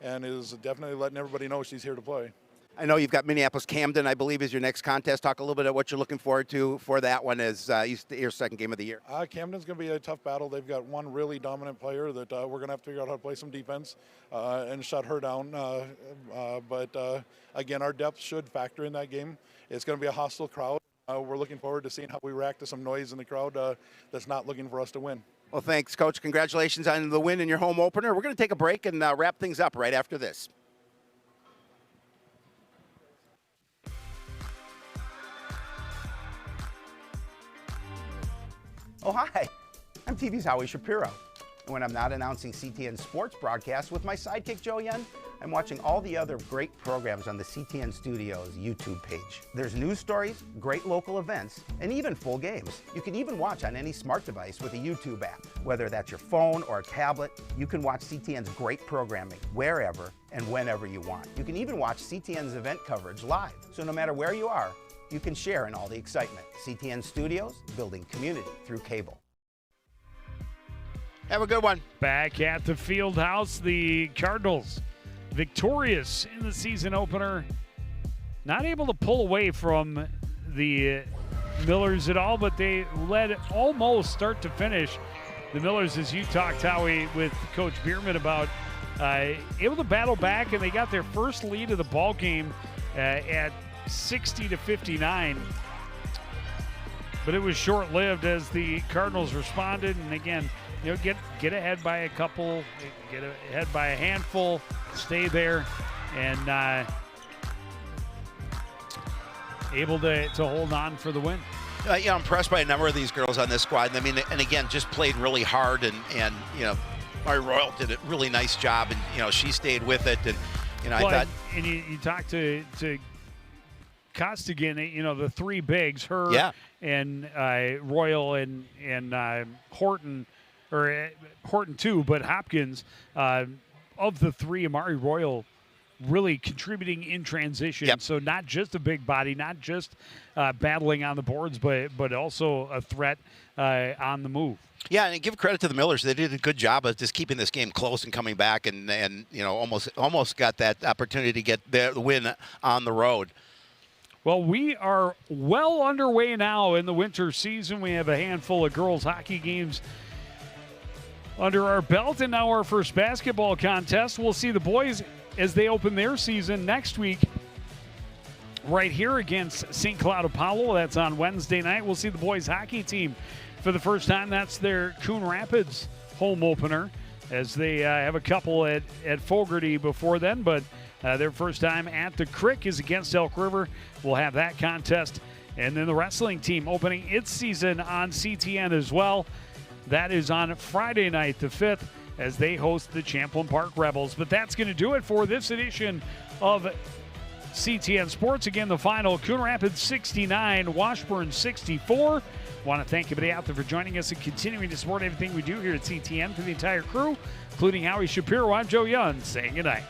and is definitely letting everybody know she's here to play. I know you've got Minneapolis Camden, I believe, is your next contest. Talk a little bit about what you're looking forward to for that one as your second game of the year. Camden's going to be a tough battle. They've got one really dominant player that we're going to have to figure out how to play some defense and shut her down. But again, our depth should factor in that game. It's going to be a hostile crowd. We're looking forward to seeing how we react to some noise in the crowd that's not looking for us to win. Well, thanks, Coach. Congratulations on the win in your home opener. We're going to take a break and wrap things up right after this. Oh, hi. I'm TV's Howie Shapiro. And when I'm not announcing CTN sports broadcasts with my sidekick, Joe Yen, I'm watching all the other great programs on the CTN Studios YouTube page. There's news stories, great local events, and even full games. You can even watch on any smart device with a YouTube app. Whether that's your phone or a tablet, you can watch CTN's great programming wherever and whenever you want. You can even watch CTN's event coverage live. So no matter where you are, you can share in all the excitement. CTN Studios, building community through cable. Have a good one. Back at the Fieldhouse, the Cardinals victorious in the season opener. Not able to pull away from the Millers at all, but they led almost start to finish. The Millers, as you talked, Howie, with Coach Bierman about, able to battle back, and they got their first lead of the ball game at 60-59. But it was short-lived as the Cardinals responded, and again, get ahead by a couple, get ahead by a handful, stay there, and able to hold on for the win. I'm impressed by a number of these girls on this squad. I mean, and again, just played really hard, and Mari Royal did a really nice job, and she stayed with it, and I thought. And you talked to Costigan, the three bigs, her and Royal and Horton, or Horton too, but Hopkins, of the three, Amari Royal really contributing in transition. Yep. So not just a big body, not just battling on the boards, but also a threat on the move. Yeah, and give credit to the Millers. They did a good job of just keeping this game close and coming back, and almost got that opportunity to get the win on the road. Well, we are well underway now in the winter season. We have a handful of girls hockey games under our belt, and now our first basketball contest. We'll see the boys as they open their season next week right here against St. Cloud Apollo. That's on Wednesday night. We'll see the boys hockey team for the first time. That's their Coon Rapids home opener, as they have a couple at Fogarty before then, but their first time at the Crick is against Elk River. We'll have that contest. And then the wrestling team opening its season on CTN as well. That is on Friday night, the 5th, as they host the Champlain Park Rebels. But that's going to do it for this edition of CTN Sports. Again, the final, Coon Rapids 69, Washburn 64. Want to thank everybody out there for joining us and continuing to support everything we do here at CTN. For the entire crew, including Howie Shapiro, I'm Joe Young, saying goodnight.